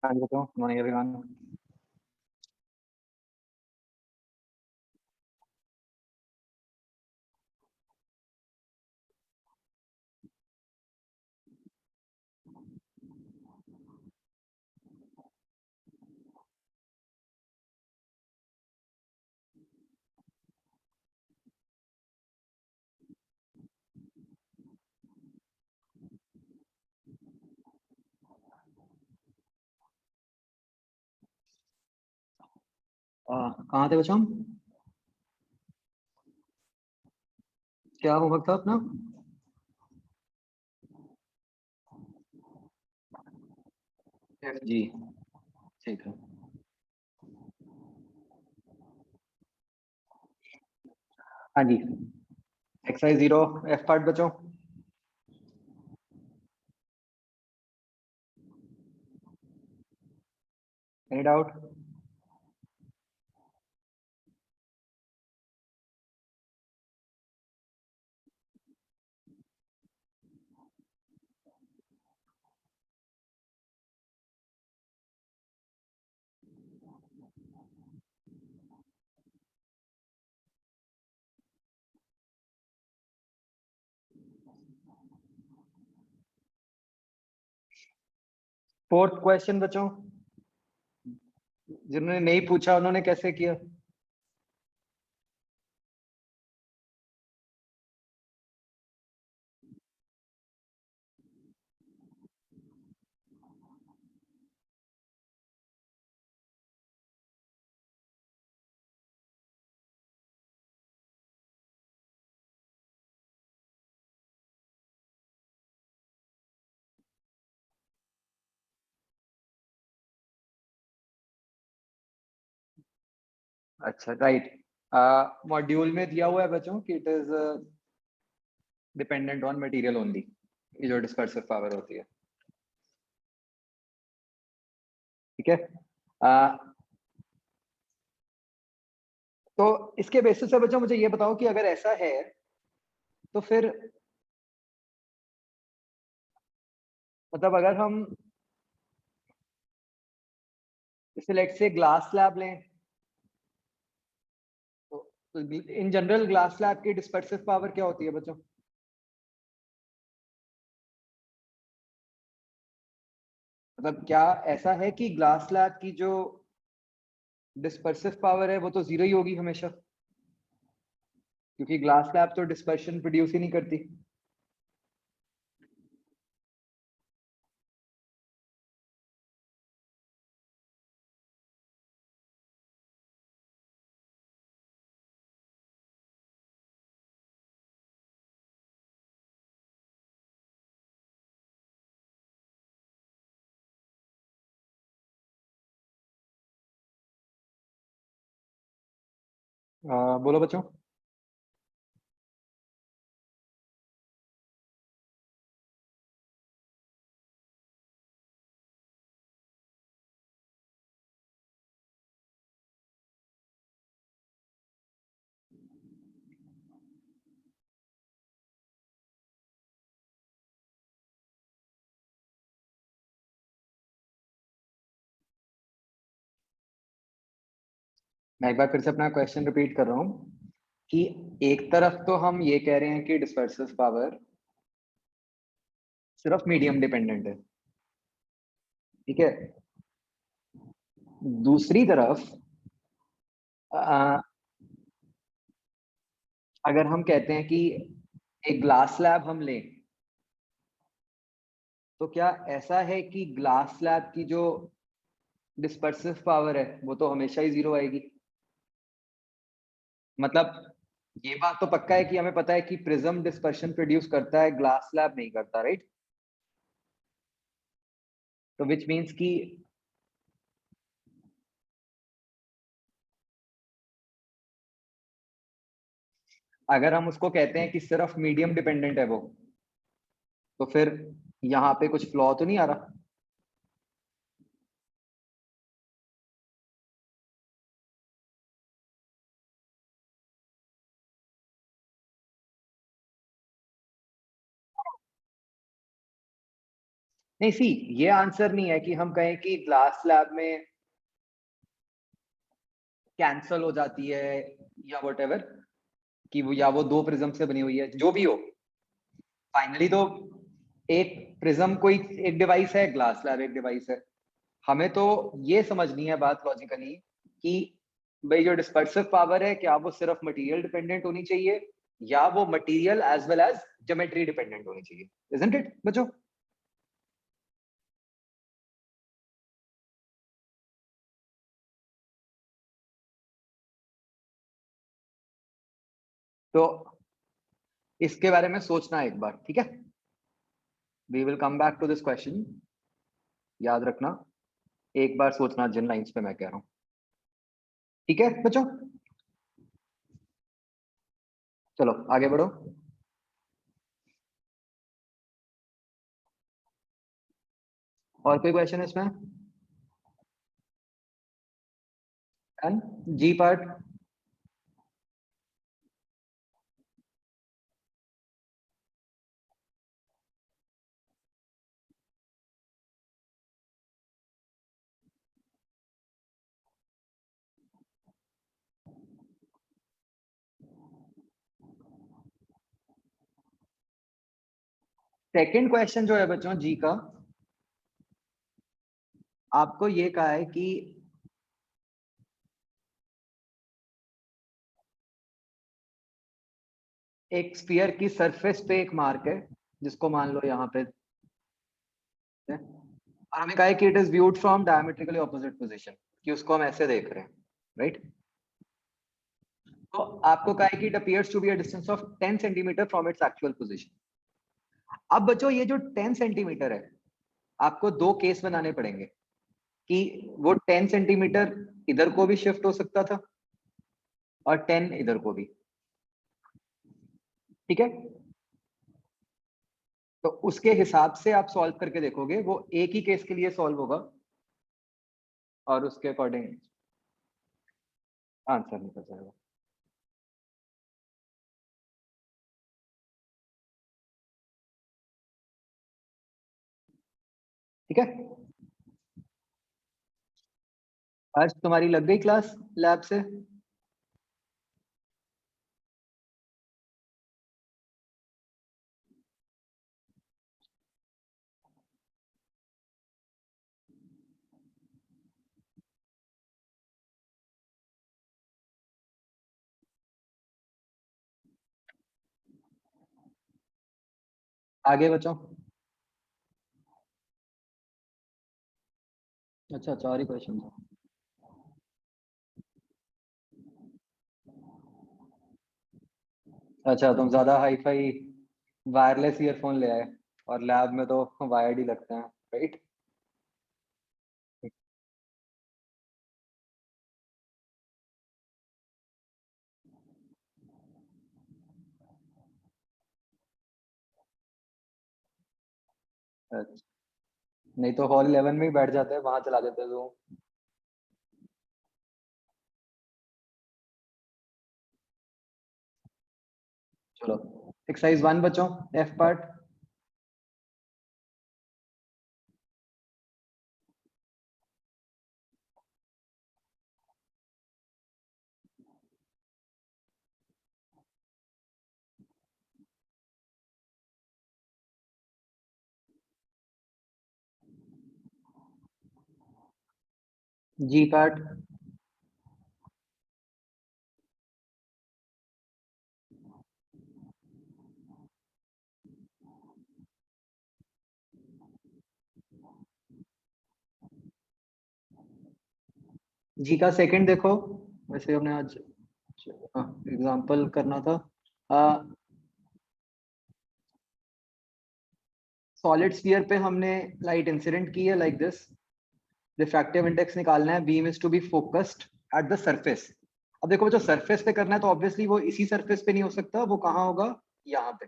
हाँ जी, बताओ। Morning everyone. कहाँ थे बच्चों हम? क्या होमवर्क था अपना? जी, ठीक है। हाँ जी, एक्सरसाइज 0 एफ पार्ट बच्चों। Any doubt? फोर्थ क्वेश्चन बच्चों, जिन्होंने नहीं पूछा उन्होंने कैसे किया? अच्छा, राइट। मॉड्यूल में दिया हुआ है बच्चों कि it is dependent on material only, ये जो डिस्पर्सिव पावर होती है। ठीक है। आ, तो इसके बेसिस पे बच्चों मुझे ये बताओ कि अगर ऐसा है तो फिर मतलब अगर हम सिलेक्ट से ग्लास स्लैब लें तो इन जनरल ग्लास स्लैब की डिस्पर्सिव पावर क्या होती है बच्चों? मतलब क्या ऐसा है कि ग्लास स्लैब की जो डिस्पर्सिव पावर है वो तो जीरो ही होगी हमेशा, क्योंकि ग्लास स्लैब तो डिस्पर्शन प्रोड्यूस ही नहीं करती। बोलो बच्चों। मैं एक बार फिर से अपना क्वेश्चन रिपीट कर रहा हूँ कि एक तरफ तो हम ये कह रहे हैं कि डिस्पर्सिव पावर सिर्फ मीडियम डिपेंडेंट है, ठीक है। दूसरी तरफ आ, अगर हम कहते हैं कि एक ग्लास स्लैब हम लें तो क्या ऐसा है कि ग्लास स्लैब की जो डिस्पर्सिव पावर है वो तो हमेशा ही जीरो आएगी? मतलब ये बात तो पक्का है कि हमें पता है कि प्रिज्म डिस्पर्शन प्रोड्यूस करता है, ग्लास स्लैब नहीं करता, राइट? तो विच मींस कि अगर हम उसको कहते हैं कि सिर्फ मीडियम डिपेंडेंट है वो, तो फिर यहाँ पे कुछ फ्लॉ तो नहीं आ रहा? नहीं सी, ये आंसर नहीं है कि हम कहें कि ग्लास स्लैब में कैंसल हो जाती है या व्हाटएवर, कि वो या वो दो प्रिज्म से बनी हुई है, जो भी हो फाइनली तो एक प्रिज्म कोई एक डिवाइस है, ग्लास स्लैब एक डिवाइस है। हमें तो ये समझनी है बात लॉजिकली कि भाई जो डिस्पर्सिव पावर है क्या वो सिर्फ मटेरियल डिपेंडेंट होनी चाहिए या वो material as well as geometry dependent होनी चाहिए, इजंट इट बच्चों? तो इसके बारे में सोचना एक बार, ठीक है? We will come back to this question, याद रखना, एक बार सोचना जिन लाइंस पे मैं कह रहा हूं, ठीक है बच्चों? चलो आगे बढ़ो। और कोई क्वेश्चन है इसमें? जी पार्ट। सेकंड क्वेश्चन जो है बच्चों जी का, आपको ये कहा है कि एक स्फीयर की सरफेस पे एक मार्क है जिसको मान लो यहाँ पे है, और हमें कहा है कि it is viewed from diametrically opposite position, कि उसको हम ऐसे देख रहे हैं, राइट? तो आपको कहा है कि it appears to be a distance of 10 centimetre from its actual position. अब बच्चों ये जो 10 सेंटीमीटर है, आपको दो केस बनाने पड़ेंगे कि वो 10 सेंटीमीटर इधर को भी शिफ्ट हो सकता था और 10 इधर को भी, ठीक है? तो उसके हिसाब से आप सॉल्व करके देखोगे, वो एक ही केस के लिए सॉल्व होगा और उसके अकॉर्डिंग आंसर निकल जाएगा। ठीक है? आज तुम्हारी लग गई क्लास लैब से? आगे बच्चों। अच्छा, चार ही क्वेश्चन। अच्छा, तुम ज्यादा हाई फाई वायरलेस ईयरफोन ले आए और लैब में तो वायर्ड ही लगते हैं, राइट? अच्छा, नहीं तो हॉल 11 में ही बैठ जाते हैं, वहां चला देते तो। चलो, एक्सरसाइज 1 बच्चों, एफ पार्ट। जी पार्ट। जी का सेकंड देखो, वैसे हमने आज एग्जांपल करना था। सॉलिड स्फीयर पे हमने लाइट इंसिडेंट की है लाइक दिस, रिफ्रैक्टिव इंडेक्स निकालना है, beam is to be focused at the surface. अब देखो जो सरफेस पे करना है तो ऑब्वियसली वो इसी सरफेस पे नहीं हो सकता, वो कहाँ होगा? यहाँ पे।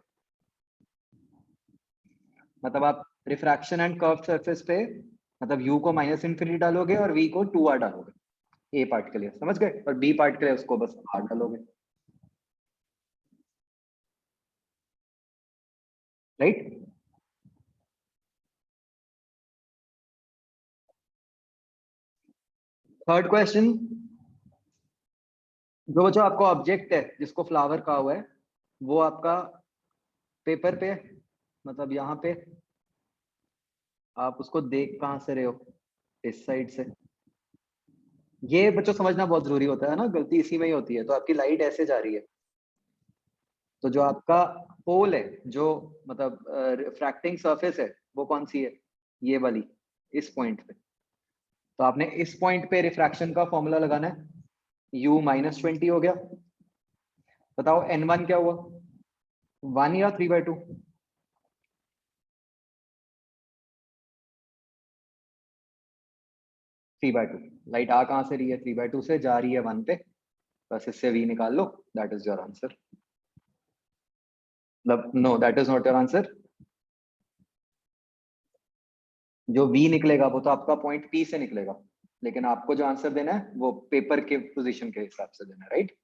मतलब आप रिफ्रैक्शन एंड कर्व सरफेस पे मतलब u को माइनस इन्फिनिटी डालोगे और v को 2r डालोगे, a पार्ट के लिए समझ गए, और b पार्ट के लिए उसको बस r डालोगे, राइट? थर्ड क्वेश्चन, जो बच्चों आपका ऑब्जेक्ट है जिसको फ्लावर कहा हुआ है वो आपका पेपर पे, मतलब यहाँ पे आप उसको देख कहाँ से रहे हो, इस साइड से। ये बच्चों समझना बहुत जरूरी होता है ना, गलती इसी में ही होती है। तो आपकी लाइट ऐसे जा रही है, तो जो आपका पोल है, जो मतलब रिफ्रैक्टिंग सरफेस है, वो कौन सी है, ये वाली, इस पॉइंट पे। तो आपने इस पॉइंट पे रिफ्रैक्शन का फॉर्मूला लगाना है, u-20 हो गया। बताओ n1 क्या हुआ, 1 या 3/2? 3/2। लाइट आ कहाँ से रही है, 3/2 से जा रही है 1 पे, बस इससे v निकाल लो, दैट इज योर आंसर। मतलब no, that is not your answer. जो v निकलेगा वो तो आपका पॉइंट p से निकलेगा, लेकिन आपको जो आंसर देना है वो पेपर के पोजीशन के हिसाब से देना है, राइट?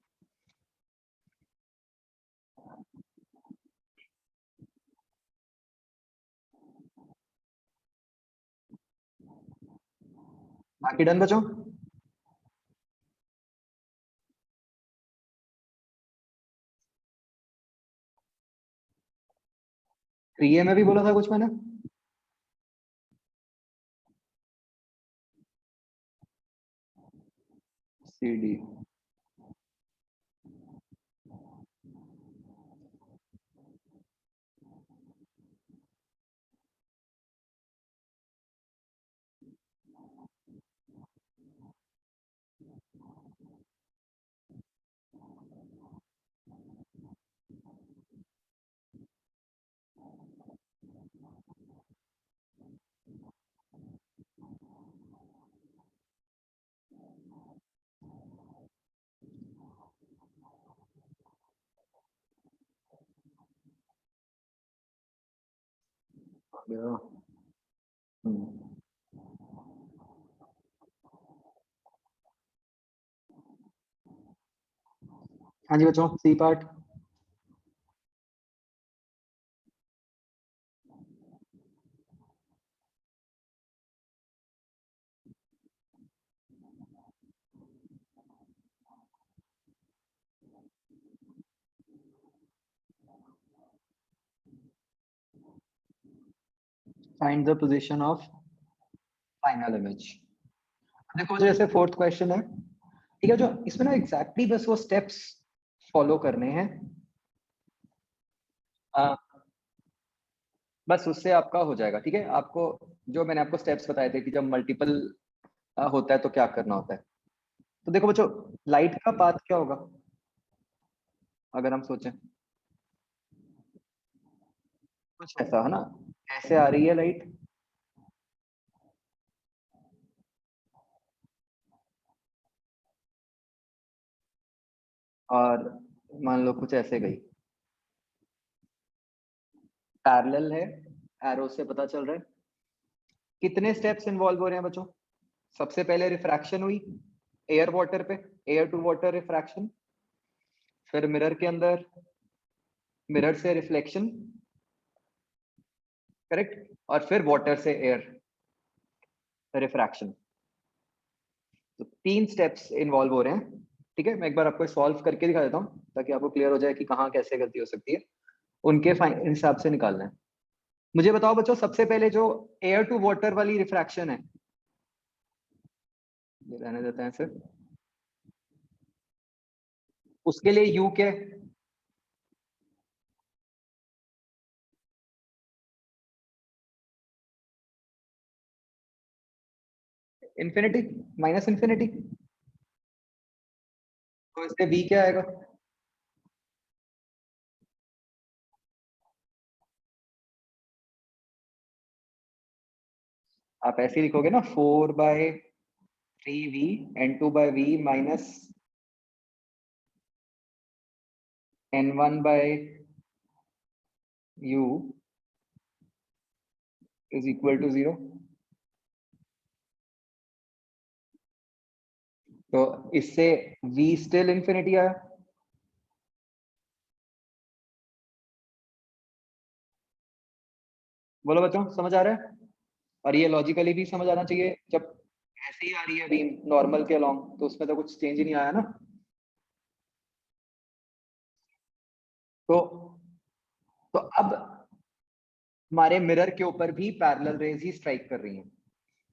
बाकी डन बचो। 3A में भी बोला था कुछ मैंने। CD। हम्म। हाँ जी बच्चों, C part. Find the position of final image. देखो जैसे फोर्थ क्वेश्चन है, ठीक है, जो इसमें ना एग्जैक्टली बस वो स्टेप्स फॉलो करने हैं। आ, बस उससे आपका हो जाएगा, ठीक है। आपको जो मैंने आपको स्टेप्स बताए थे कि जब मल्टीपल होता है तो क्या करना होता है। तो देखो बच्चों, लाइट का पाथ क्या होगा, अगर हम सोचें कुछ ऐसा है ना, ऐसे आ रही है लाइट, और मान लो कुछ ऐसे गई, पैरेलल है, एरो से पता चल रहा है। कितने स्टेप्स इन्वॉल्व हो रहे हैं बच्चों? सबसे पहले रिफ्रैक्शन हुई एयर वाटर पे, एयर टू वाटर रिफ्रैक्शन, फिर मिरर के अंदर, मिरर से रिफ्लेक्शन, करेक्ट, और फिर वाटर से एयर रिफ्रैक्शन। तो 3 स्टेप्स इन्वॉल्व हो रहे हैं, ठीक है। मैं एक बार आपको सॉल्व करके दिखा देता हूँ ताकि आपको क्लियर हो जाए कि कहाँ कैसे गलती हो सकती है, उनके हिसाब से निकालना है। मुझे बताओ बच्चों, सबसे पहले जो एयर टू वाटर वाली रिफ्रैक्शन है, ये रहने देते हैं सर, उसके लिए यू क्या है? Infinity, minus infinity. तो इससे वी क्या आएगा? आप ऐसे ही लिखोगे ना, 4/3v n2/v minus n1/u is equal to 0। तो इससे v स्टिल इंफिनिटी आया। बोलो बच्चों, समझ आ रहा है? और ये लॉजिकली भी समझ आना चाहिए, जब ऐसे ही आ रही है बीम नॉर्मल के अलोंग, तो उसमें तो कुछ चेंज ही नहीं आया ना। तो अब हमारे मिरर के ऊपर भी पैरेलल रेज ही स्ट्राइक कर रही हैं,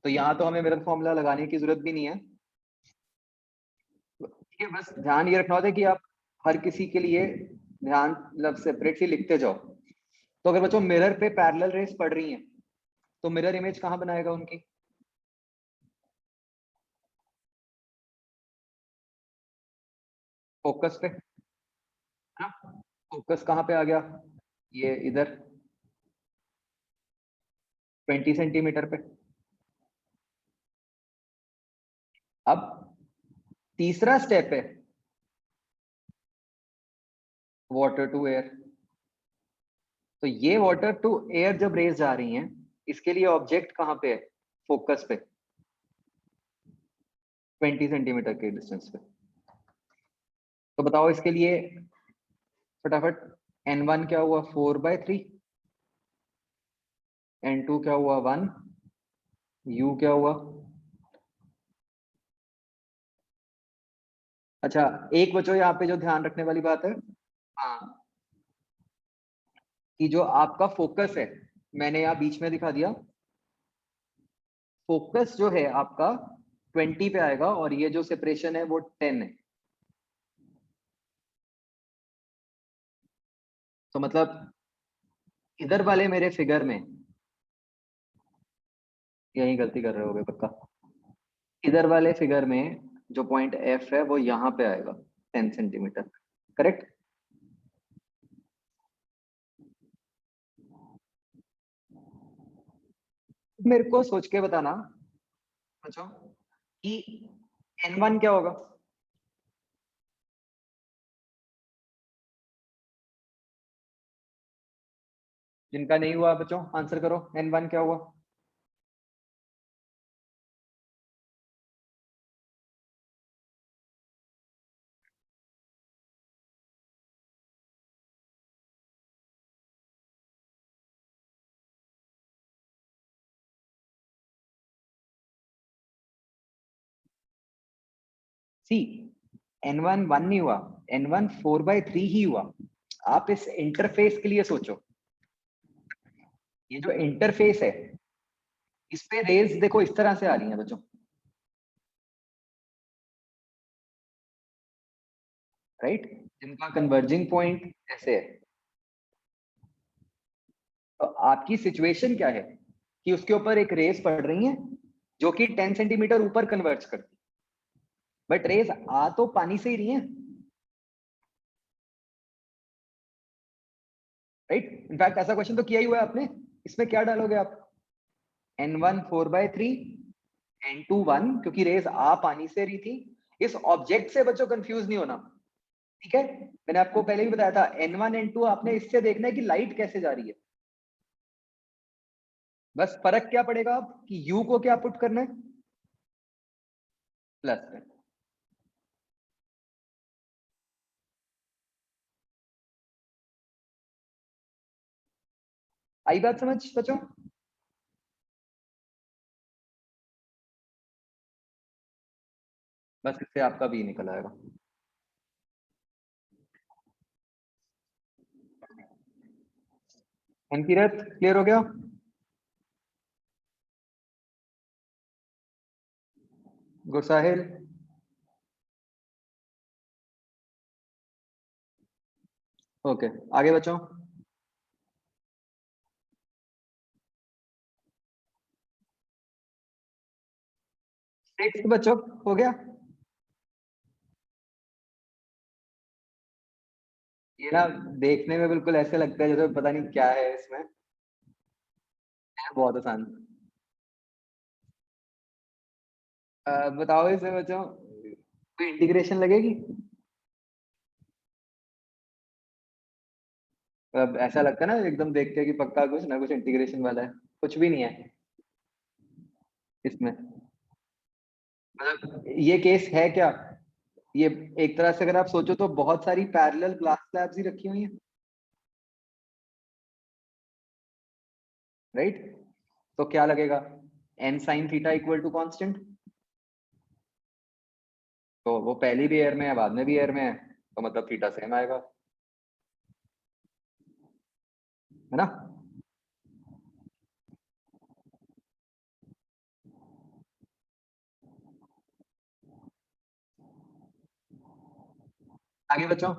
तो यहाँ तो हमें मिरर फॉर्मूला लगाने की जरूरत भी नहीं है। ठीक है, बस ध्यान ये रखना होता है कि आप हर किसी के लिए ध्यान मतलब सेपरेटली लिखते जाओ। तो अगर बच्चों मिरर पे पैरेलल रेज पड़ रही हैं, तो मिरर इमेज कहाँ बनाएगा उनकी? फोकस पे, है ना? फोकस कहाँ पे आ गया? ये इधर 20 सेंटीमीटर पे। अब तीसरा स्टेप है वाटर टू एयर। तो ये वाटर टू एयर जब रेज जा रही हैं, इसके लिए ऑब्जेक्ट कहाँ पे है? फोकस पे, 20 सेंटीमीटर के डिस्टेंस पे। तो बताओ इसके लिए फटाफट, n1 क्या हुआ? 4/3, n2 क्या हुआ? 1, u क्या हुआ? अच्छा, एक बच्चों यहाँ पे जो ध्यान रखने वाली बात है, हाँ, कि जो आपका फोकस है, मैंने यहाँ बीच में दिखा दिया, फोकस जो है आपका 20 पे आएगा और ये जो सेपरेशन है वो 10 है। तो मतलब इधर वाले मेरे फिगर में, यही गलती कर रहे होगे पक्का, इधर वाले फिगर में जो पॉइंट एफ है वो यहाँ पे आएगा 10 सेंटीमीटर, करेक्ट? मेरे को सोच के बताना बच्चों कि n1 क्या होगा? जिनका नहीं हुआ बच्चों आंसर करो, n1 क्या हुआ? सी, n1 1 नहीं हुआ, n1 4/3 ही हुआ। आप इस इंटरफेस के लिए सोचो, ये जो इंटरफेस है इस पे रेज देखो इस तरह से आ रही है बच्चों, राइट? जिनका कन्वर्जिंग पॉइंट ऐसे है। तो आपकी सिचुएशन क्या है कि उसके ऊपर एक रेस पड़ रही है जो कि 10 सेंटीमीटर ऊपर कन्वर्ज करती, बट रेस आ तो पानी से ही रही है, राइट? इनफैक्ट ऐसा क्वेश्चन तो किया ही हुआ है आपने, इसमें क्या डालोगे आप? n1 4/3, n2 1, क्योंकि रेस आ पानी से रही थी। इस ऑब्जेक्ट से बच्चों कंफ्यूज नहीं होना, ठीक है? मैंने आपको पहले भी बताया था, n1 n2 आपने इससे देखना है कि लाइट कैसे जा रही है। बस फर्क क्या पड़ेगा अब कि u को क्या पुट करना है? प्लस में। आई बात समझ बच्चों? बस इससे आपका भी निकल आएगा। अंकिरत क्लियर हो गया? गुरसाहिल? ओके, आगे बच्चों। सिक्स बच्चों हो गया। ये ना देखने में बिल्कुल ऐसे लगता है जैसे पता नहीं क्या है इसमें, है बहुत आसान। बताओ इसे बच्चों, कोई इंटीग्रेशन लगेगी? अब ऐसा लगता है ना एकदम देख के कि पक्का कुछ ना कुछ इंटीग्रेशन वाला है, कुछ भी नहीं है इसमें। मतलब ये केस है क्या? ये एक तरह से अगर आप सोचो तो बहुत सारी पैरेलल ग्लास स्लैब्स ही रखी हुई हैं, राइट? तो क्या लगेगा? n sin theta equal to constant, तो वो पहली भी एयर में है, बाद में भी एयर में है, तो मतलब थीटा सेम आएगा, है ना। आगे बच्चों।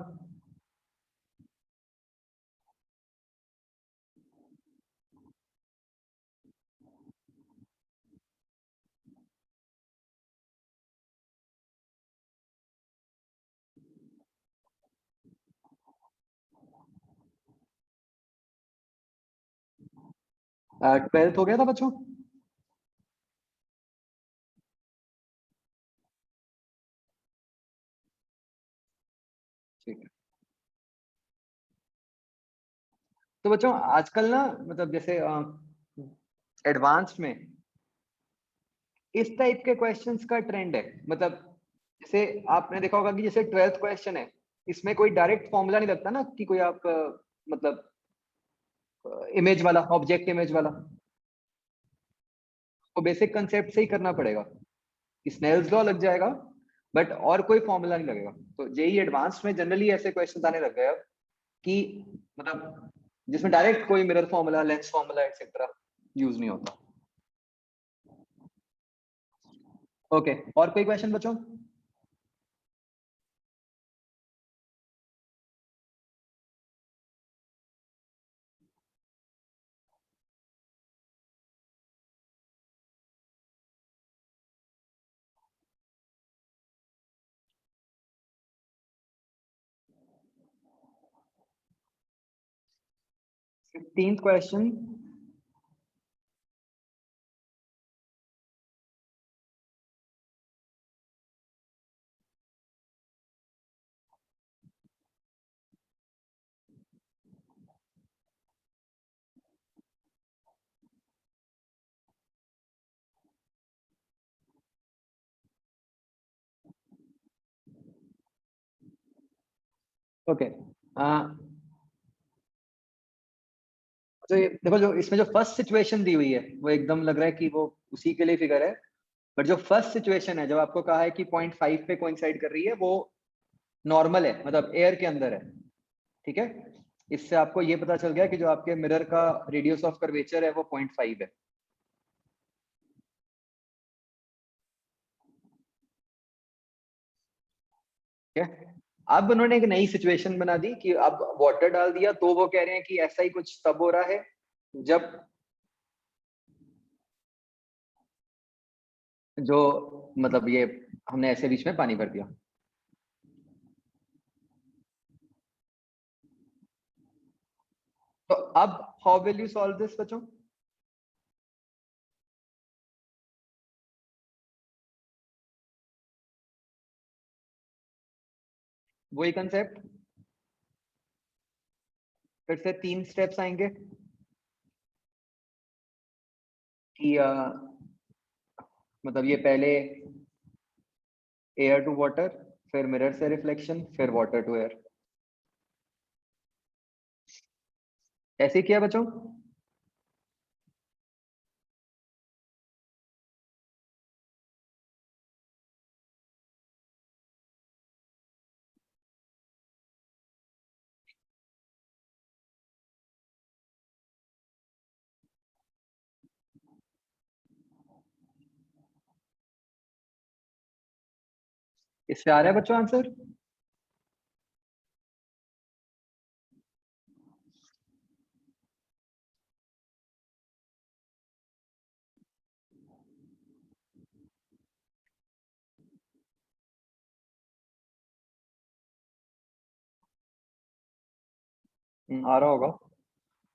ट्वेल्थ हो गया था बच्चों। ठीक है। तो बच्चों आजकल ना मतलब जैसे एडवांस में इस टाइप के क्वेश्चंस का ट्रेंड है, मतलब जैसे आपने देखा होगा कि जैसे ट्वेल्थ क्वेश्चन है, इसमें कोई डायरेक्ट फॉर्मूला नहीं लगता ना कि कोई आप मतलब इमेज वाला, ऑब्जेक्ट इमेज वाला, तो बेसिक कंसेप्ट से ही करना पड़ेगा। स्नेल्स लॉ लग जाएगा, बट और कोई फॉर्मूला नहीं लगेगा। तो जेई एडवांस में जनरली ऐसे क्वेश्चन आने लग गए अब कि मतलब जिसमें डायरेक्ट कोई mirror formula, lens formula etcetera use नहीं होता। ओके, और कोई क्वेश्चन बच्चों। 15th question. ओके, तो ये देखो, जो इसमें जो फर्स्ट सिचुएशन दी हुई है वो एकदम लग रहा है कि वो उसी के लिए फिगर है। बट जो फर्स्ट सिचुएशन है, जब आपको कहा है कि 0.5 पे कोइंसाइड कर रही है, वो नॉर्मल है, मतलब एयर के अंदर है। ठीक है, इससे आपको ये पता चल गया कि जो आपके मिरर का रेडियस ऑफ कर्वेचर है वो 0.5 है। ठीक है, अब उन्होंने एक नई सिचुएशन बना दी कि अब वाटर डाल दिया, तो वो कह रहे हैं कि ऐसा ही कुछ तब हो रहा है जब जो मतलब ये हमने ऐसे बीच में पानी भर दिया। तो अब how will you solve this बच्चों। वही कंसेप्ट, फिर से 3 स्टेप्स आएंगे कि मतलब ये पहले एयर टू वाटर, फिर मिरर से रिफ्लेक्शन, फिर वाटर टू एयर। ऐसे किया बच्चों। इससे आ रहा है बच्चों आंसर। आ रहा होगा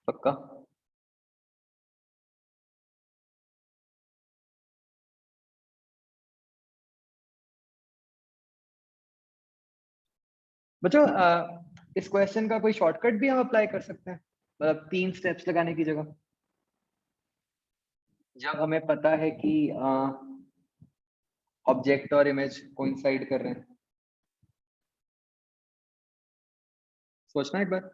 पक्का। बच्चों इस क्वेश्चन का कोई शॉर्टकट भी हम अप्लाई कर सकते हैं, मतलब 3 स्टेप्स लगाने की जगह, जब हमें पता है कि ऑब्जेक्ट और इमेज कोइंसाइड कर रहे हैं। सोचना एक बार।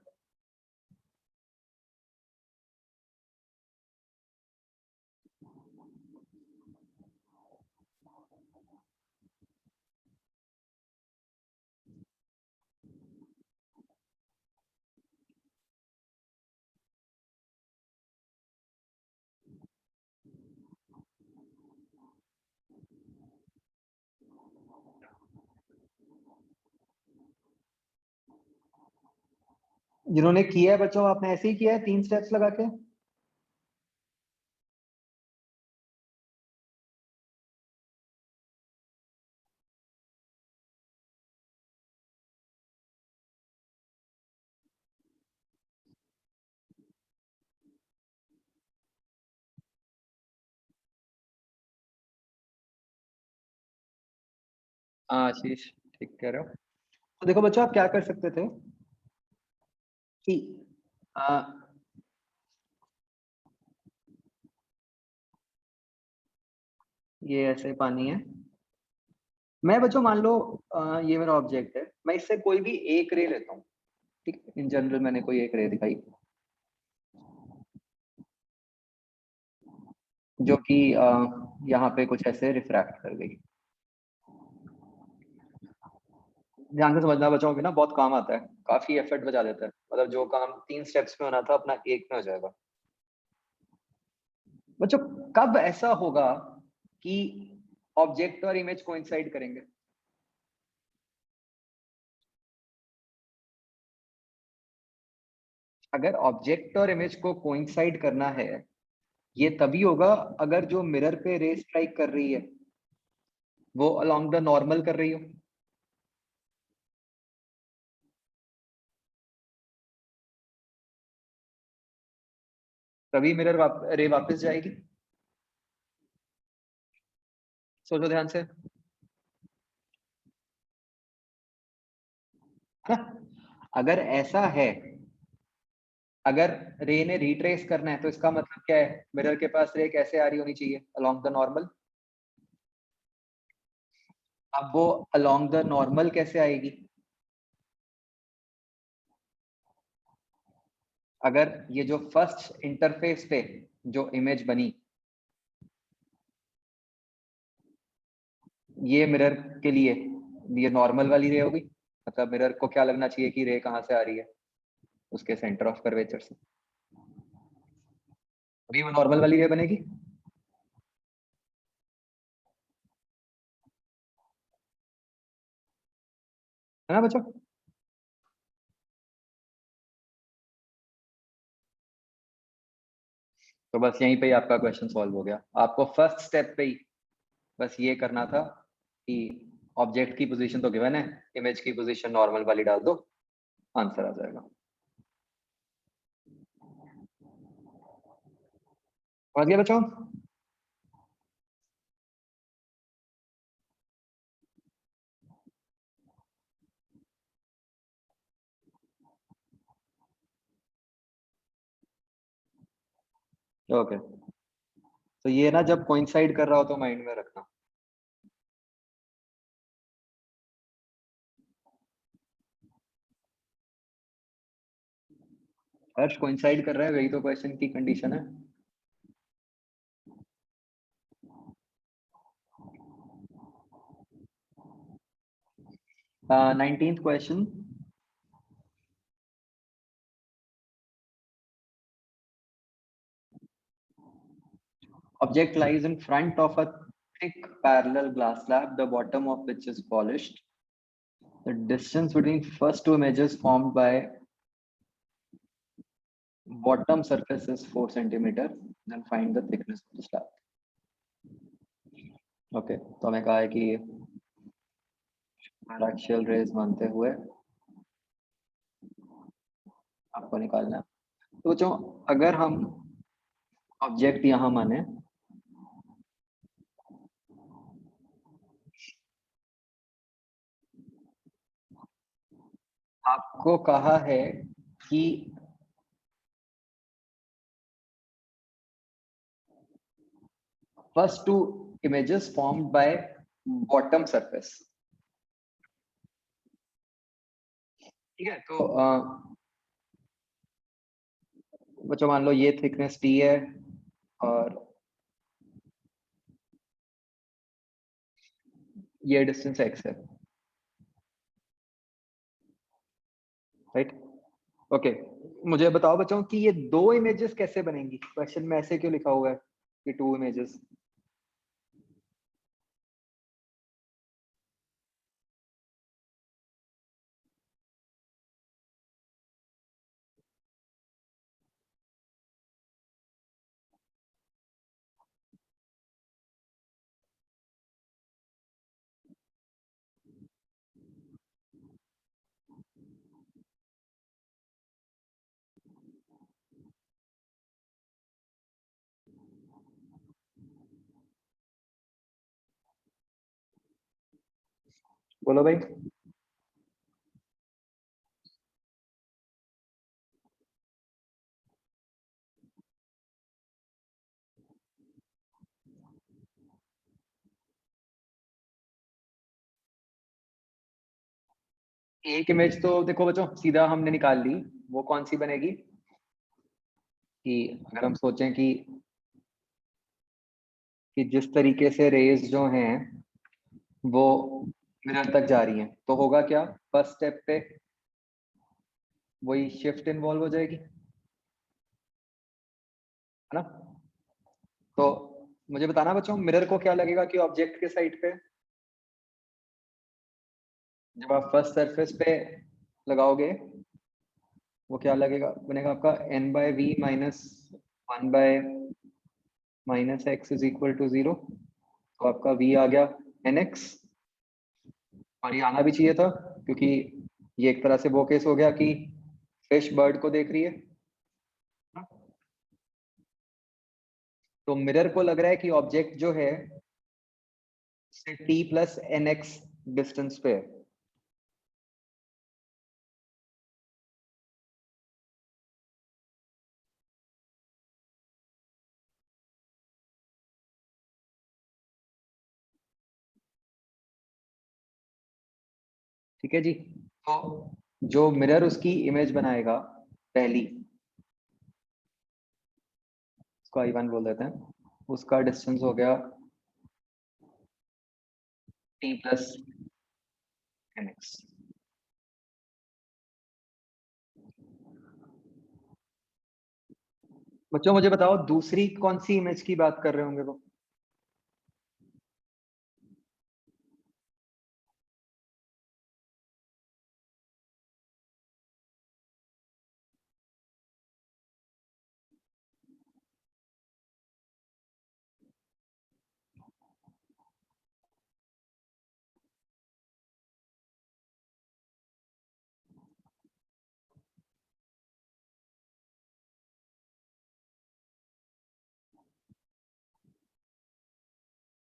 जिन्होंने किया है बच्चों, आपने ऐसे ही किया है 3 स्टेप्स लगा के? हाँ आशीष, ठीक कह रहे हो। तो देखो बच्चों, आप क्या कर सकते थे कि आ, ये ऐसे पानी है। मैं बच्चों मान लो ये मेरा ऑब्जेक्ट है, मैं इससे कोई भी एक रे लेता हूँ। ठीक, इन जनरल मैंने कोई एक रे दिखाई जो कि यहाँ पे कुछ ऐसे रिफ्रैक्ट कर गई। ध्यान से समझना बच्चों, भी ना बहुत काम आता है, काफी एफर्ट बचा देता है। मतलब जो काम 3 स्टेप्स में होना था अपना एक में हो जाएगा। बच्चों, कब ऐसा होगा कि ऑब्जेक्ट और इमेज कोइंसाइड करेंगे? अगर ऑब्जेक्ट और इमेज को कोइंसाइड करना है, ये तभी होगा अगर जो मिरर पे रे स्ट्राइक कर रही है वो अलोंग द नॉर्मल कर रही हो। तभी मिरर रे वापस जाएगी। सोचो ध्यान से, है ना? अगर ऐसा है, अगर रे ने रिट्रेस करना है तो इसका मतलब क्या है? मिरर के पास रे कैसे आ रही होनी चाहिए? Along the normal. अब वो अलोंग द नॉर्मल कैसे आएगी? अगर ये जो फर्स्ट इंटरफेस पे जो इमेज बनी, ये मिरर के लिए ये नॉर्मल वाली रे होगी। मतलब मिरर को क्या लगना चाहिए कि रे कहाँ से आ रही है? उसके सेंटर ऑफ कर्वेचर से। अभी वो नॉर्मल वाली रे बनेगी। है ना बच्चों? तो बस यहीं पे ही आपका क्वेश्चन सॉल्व हो गया। आपको फर्स्ट स्टेप पे ही बस ये करना था कि ऑब्जेक्ट की पोजीशन तो गिवन है, इमेज की पोजीशन नॉर्मल वाली डाल दो, आंसर आ जाएगा। समझ गया बच्चों? ओके, तो ये ना जब कोइंसाइड कर रहा हो तो माइंड में रखना। हर्ष, कोइंसाइड कर रहा है, वही तो क्वेश्चन की कंडीशन है। 19th question. Object lies in front of a thick parallel glass slab, the bottom of which is polished. The distance between first two images formed by bottom surface is 4 centimeter. Then find the thickness of the slab. Okay, तो हमें कहा है कि axial raise मानते हुए आपको निकालना है। तो बच्चों, अगर हम ऑब्जेक्ट यहाँ माने, आपको कहा है कि first two images formed by bottom surface। ठीक है, तो बच्चों मान लो ये थिकनेस टी है और ये डिस्टेंस एक्स है, राइट? ओके, मुझे बताओ बच्चों कि ये दो इमेजेस कैसे बनेंगी? क्वेश्चन में ऐसे क्यों लिखा हुआ है कि टू इमेजेस? बोलो भाई। एक इमेज तो देखो बच्चों सीधा हमने निकाल ली, वो कौन सी बनेगी कि अगर हम सोचें कि जिस तरीके से रेज जो हैं वो मिरर तक जा रही हैं, तो होगा क्या, फर्स्ट स्टेप पे वही शिफ्ट इन्वॉल्व हो जाएगी, है ना। तो मुझे बताना बच्चों, मिरर को क्या लगेगा कि ऑब्जेक्ट के साइड पे जब आप फर्स्ट सरफेस पे लगाओगे वो क्या लगेगा, बनेगा आपका n by v minus 1/-x is equal to 0। तो आपका v आ गया nx, और ये आना भी चाहिए था क्योंकि ये एक तरह से वो केस हो गया कि फिश बर्ड को देख रही है। तो मिरर को लग रहा है कि ऑब्जेक्ट जो है t प्लस nx डिस्टेंस पे है। ठीक है जी। तो जो मिरर उसकी इमेज बनाएगा पहली, उसको I1 बोल देते हैं, उसका डिस्टेंस हो गया t प्लस nx। बच्चों मुझे बताओ दूसरी कौन सी इमेज की बात कर रहे होंगे वो।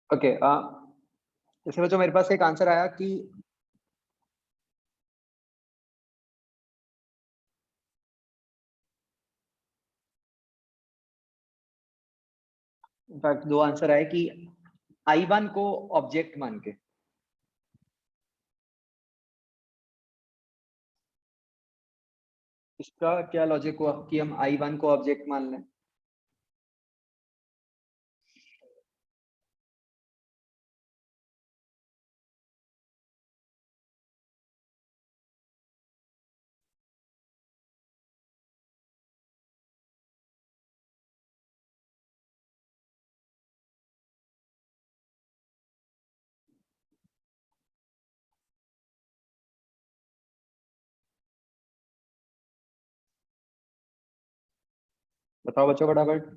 ओके जैसे बच्चों मेरे पास एक आंसर आया कि इनफैक्ट दो आंसर आए कि I1 को ऑब्जेक्ट मान के। इसका क्या लॉजिक हुआ कि हम I1 को ऑब्जेक्ट मान लें। बताओ बच्चों फटाफट।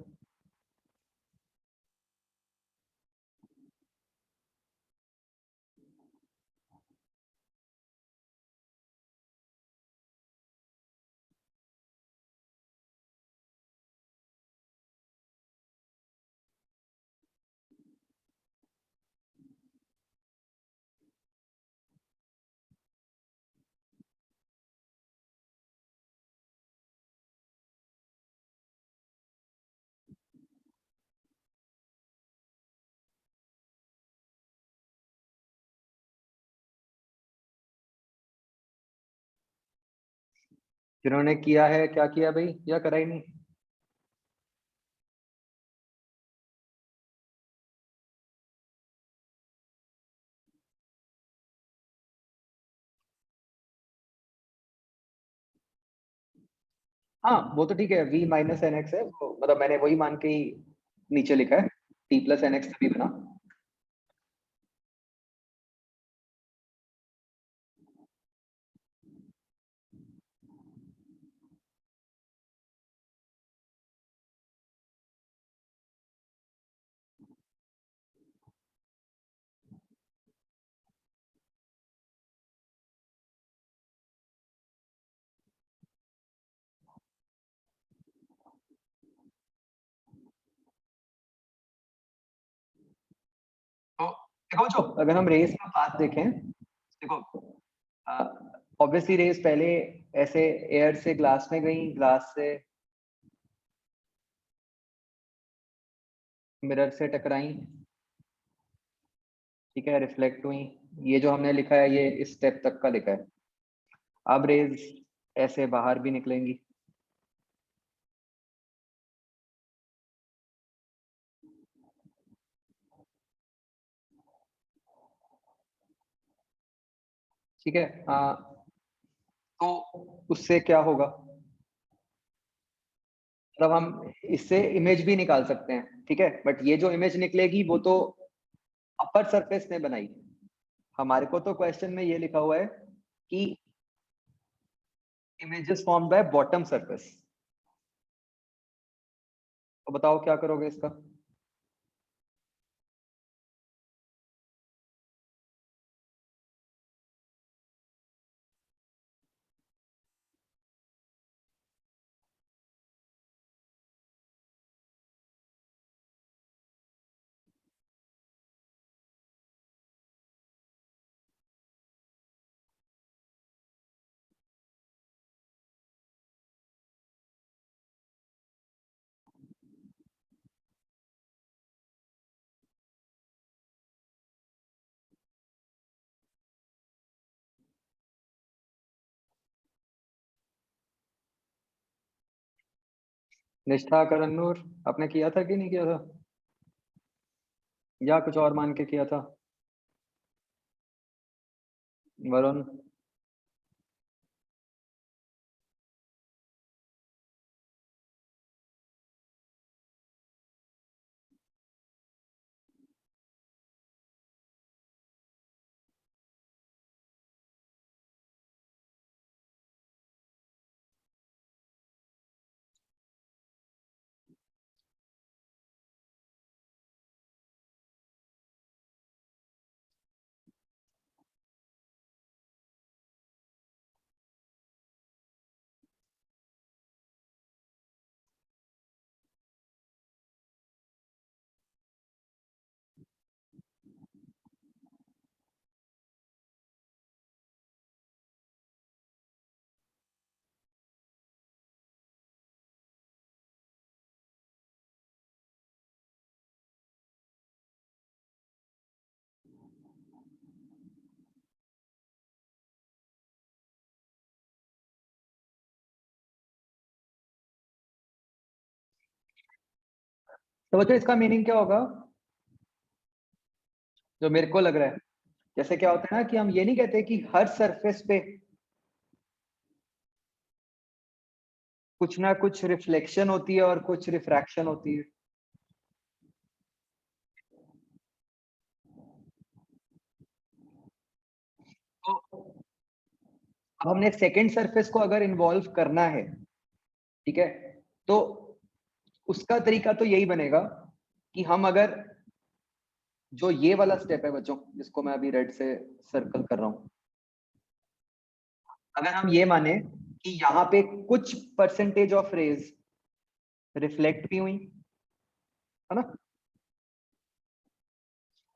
जिन्होंने किया है क्या किया भाई, या करा ही नहीं। हाँ वो तो ठीक है, v माइनस एन एक्स है मतलब मैंने वही मान के ही नीचे लिखा है, t प्लस एन एक्स तभी बना। तो देखो बच्चों अगर हम रेस का पाथ देखें देखो ऑब्वियसली रेज पहले ऐसे एयर से ग्लास में गई, ग्लास से मिरर से टकराई, ठीक है, रिफ्लेक्ट हुई। ये जो हमने लिखा है ये इस स्टेप तक का लिखा है। अब रेज ऐसे बाहर भी निकलेंगी, ठीक है। तो उससे क्या होगा, मतलब हम इससे इमेज भी निकाल सकते हैं, ठीक है, बट ये जो इमेज निकलेगी वो तो अपर सरफेस ने बनाई। हमारे को तो क्वेश्चन में ये लिखा हुआ है कि images formed by bottom surface. तो बताओ क्या करोगे इसका। निष्ठा करन्नूर, आपने किया था कि नहीं किया था, या कुछ और मान के किया था। वरुण, तो बच्चों इसका मीनिंग क्या होगा, जो मेरे को लग रहा है, जैसे क्या होता है ना कि हम ये नहीं कहते कि हर सरफेस पे कुछ ना कुछ रिफ्लेक्शन होती है और कुछ रिफ्रैक्शन होती है। तो अब हमने सेकंड सरफेस को अगर इन्वॉल्व करना है, ठीक है, तो उसका तरीका तो यही बनेगा कि हम अगर जो ये वाला स्टेप है बच्चों, जिसको मैं अभी रेड से सर्कल कर रहा हूं, अगर हम ये माने कि यहाँ पे कुछ परसेंटेज ऑफ रेज रिफ्लेक्ट भी हुई, है ना,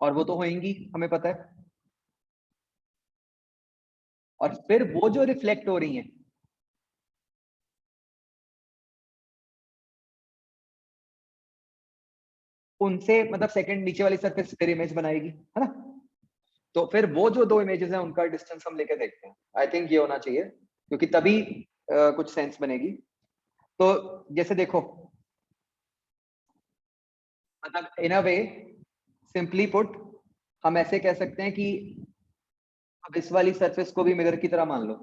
और वो तो होंगी हमें पता है, और फिर वो जो रिफ्लेक्ट हो रही हैं उनसे मतलब सेकंड नीचे वाली सरफेस फिर इमेज बनाएगी, है ना। तो फिर वो जो दो इमेजेस हैं उनका डिस्टेंस हम लेके देखते हैं। आई थिंक ये होना चाहिए, क्योंकि तभी कुछ सेंस बनेगी। तो जैसे देखो, मतलब इन अ वे, सिंपली पुट, हम ऐसे कह सकते हैं कि अब इस वाली सरफेस को भी मिरर की तरह मान लो।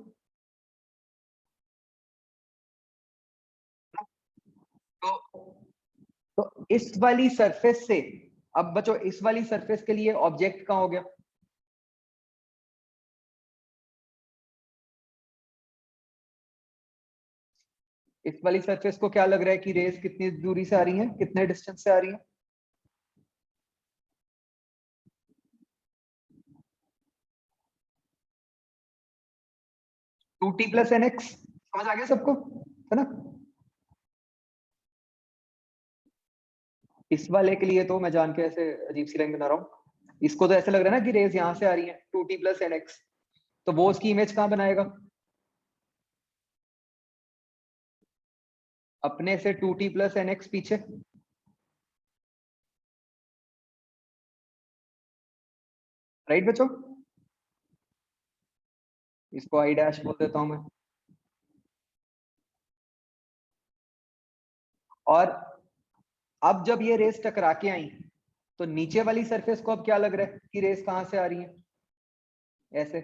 तो इस वाली सरफेस से, अब बच्चों इस वाली सरफेस के लिए ऑब्जेक्ट कहाँ हो गया, इस वाली सरफेस को क्या लग रहा है कि रेज कितनी दूरी से आ रही है, कितने डिस्टेंस से आ रही है। 2t प्लस एन एक्स, समझ आ गया सबको, है ना। इस वाले के लिए तो मैं जान के ऐसे अजीब सी लाइन बना रहा हूँ, इसको तो ऐसे लग रहा है ना कि रेज यहाँ से आ रही है, 2t प्लस एन एक्स। तो वो उसकी इमेज कहाँ बनाएगा? अपने से 2t प्लस nx पीछे, राइट बच्चों? इसको आई डैश बोल देता हूं मैं। और अब जब ये रेस टकरा के आई तो नीचे वाली सरफेस को अब क्या लग रहा है कि रेस कहां से आ रही है? ऐसे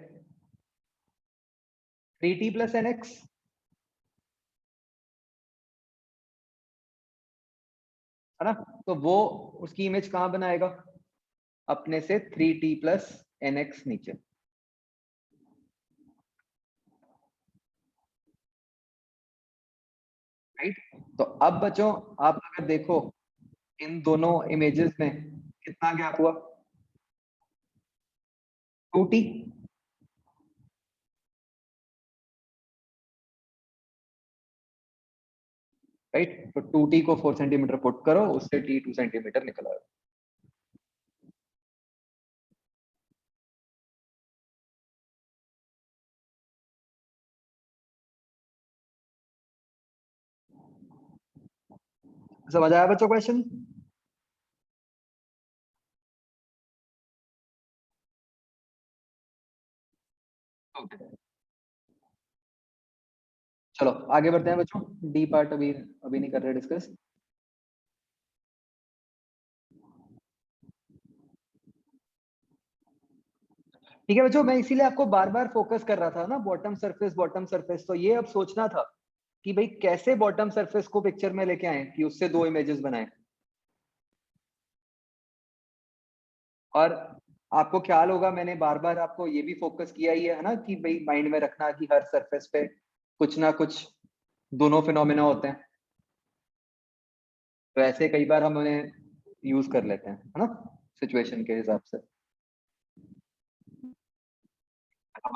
3t प्लस nx, है ना? तो वो उसकी इमेज कहां बनाएगा? अपने से 3t प्लस nx नीचे, राइट? तो अब बच्चों आप अगर देखो इन दोनों इमेजेस में कितना गैप हुआ? 2t, right? तो 2t को 4 सेंटीमीटर पुट करो, उससे t 2 सेंटीमीटर निकल आएगा। समझ आया बच्चों क्वेश्चन? ओके, चलो आगे बढ़ते हैं बच्चों। डी पार्ट अभी अभी नहीं कर रहे डिस्कस। ठीक है बच्चों, मैं इसीलिए आपको बार बार फोकस कर रहा था ना, बॉटम सरफेस बॉटम सरफेस। तो ये अब सोचना था कि भाई कैसे बॉटम सरफेस को पिक्चर में लेके आए कि उससे दो इमेजेस बनाए। और आपको ख्याल होगा मैंने बार बार आपको ये भी फोकस किया ही है ना कि भाई माइंड में रखना कि हर सरफेस पे कुछ ना कुछ दोनों फिनोमिना होते हैं। तो ऐसे कई बार हम उन्हें यूज कर लेते हैं, है ना, सिचुएशन के हिसाब से।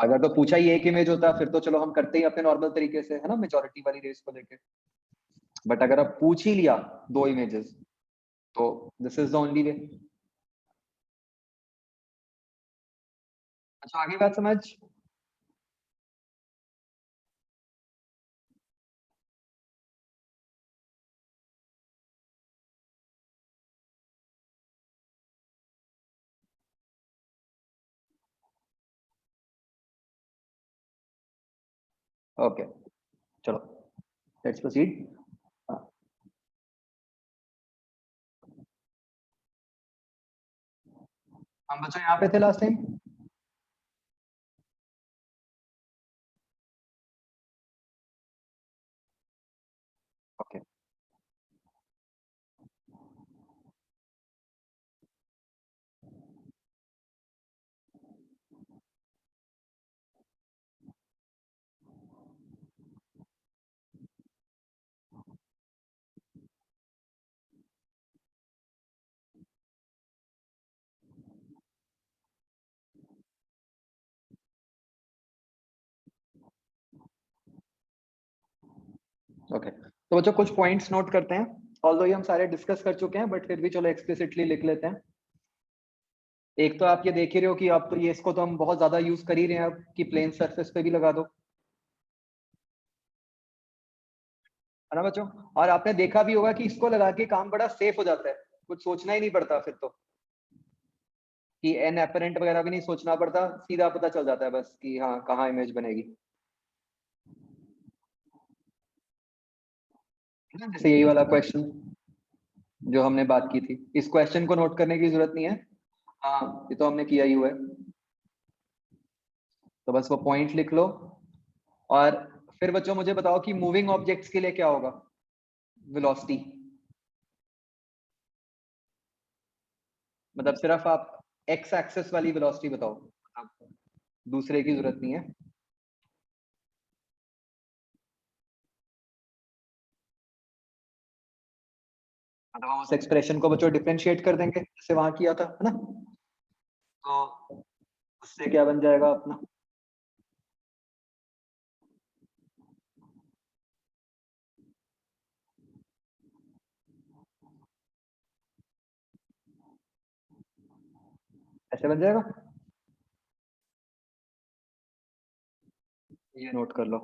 अगर तो पूछा ही एक इमेज होता फिर तो चलो हम करते ही अपने नॉर्मल तरीके से, है ना, मेजोरिटी वाली रेस को लेके। बट अगर आप पूछ ही लिया दो इमेजेस, तो this is the only way. अच्छा आगे बात समझ। ओके, चलो लेट्स प्रोसीड। हम बच्चों यहाँ पे थे लास्ट टाइम। Okay, okay. तो बच्चों कुछ पॉइंट्स नोट करते हैं। ऑल्दो ये हम सारे डिस्कस कर चुके हैं बट फिर भी चलो एक्सप्लिसिटली लिख लेते हैं। एक तो आप ये देख ही रहे हो कि अब तो ये इसको तो हम बहुत ज्यादा यूज कर ही रहे हैं अब कि प्लेन सरफेस पे भी लगा दो, है ना बच्चों? और आपने देखा भी होगा कि इसको लगा के काम बड़ा सेफ हो जाता है, कुछ सोचना ही नहीं पड़ता फिर तो कि एन एपरेंट वगैरह भी नहीं सोचना पड़ता, सीधा पता चल जाता है बस कि हाँ कहाँ इमेज बनेगी, है ना? जैसे यही वाला क्वेश्चन जो हमने बात की थी, इस क्वेश्चन को नोट करने की जरूरत नहीं है। हाँ ये तो हमने किया ही हुआ है। तो बस वो पॉइंट लिख लो। और फिर बच्चों मुझे बताओ कि मूविंग ऑब्जेक्ट्स के लिए क्या होगा वेलोसिटी? मतलब सिर्फ आप एक्स एक्सेस वाली वेलोसिटी बताओ, दूसरे की जरूरत नहीं है। मतलब हम उस एक्सप्रेशन को बच्चों डिफरेंशिएट कर देंगे जैसे वहां किया था, है ना? तो उससे क्या बन जाएगा अपना? ऐसे बन जाएगा। ये नोट कर लो।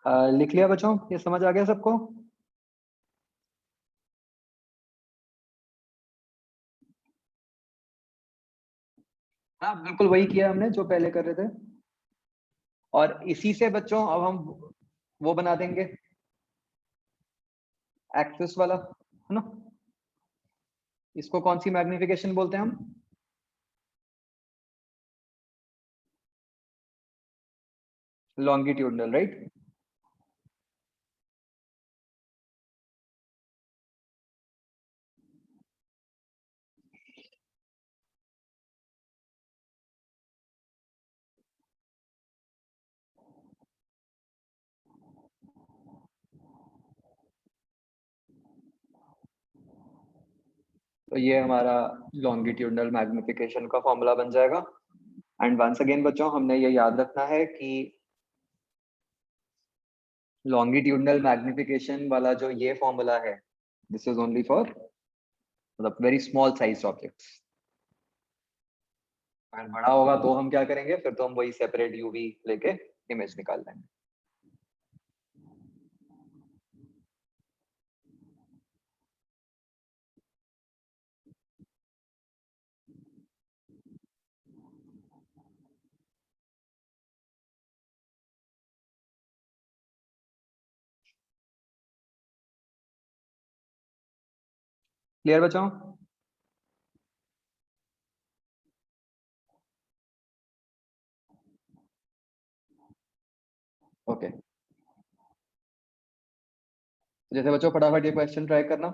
लिख लिया बच्चों, ये समझ आ गया सबको? हाँ बिल्कुल वही किया हमने जो पहले कर रहे थे। और इसी से बच्चों अब हम वो बना देंगे, एक्सिस वाला, है ना? इसको कौन सी मैग्निफिकेशन बोलते हैं हम? Longitudinal, right? तो ये हमारा लॉन्गिट्यूडनल मैग्निफिकेशन का फॉर्मूला बन जाएगा। एंड वंस अगेन बच्चों हमने ये याद रखना है कि लॉन्गिट्यूडनल मैग्निफिकेशन वाला जो ये फॉर्मूला है, दिस इज ओनली फॉर मतलब very small size objects. And बड़ा होगा तो हम क्या करेंगे, फिर तो हम वही सेपरेट यूवी लेके इमेज निकाल लेंगे। क्लियर बच्चों? ओके, जैसे बच्चों फटाफट ये क्वेश्चन ट्राई करना।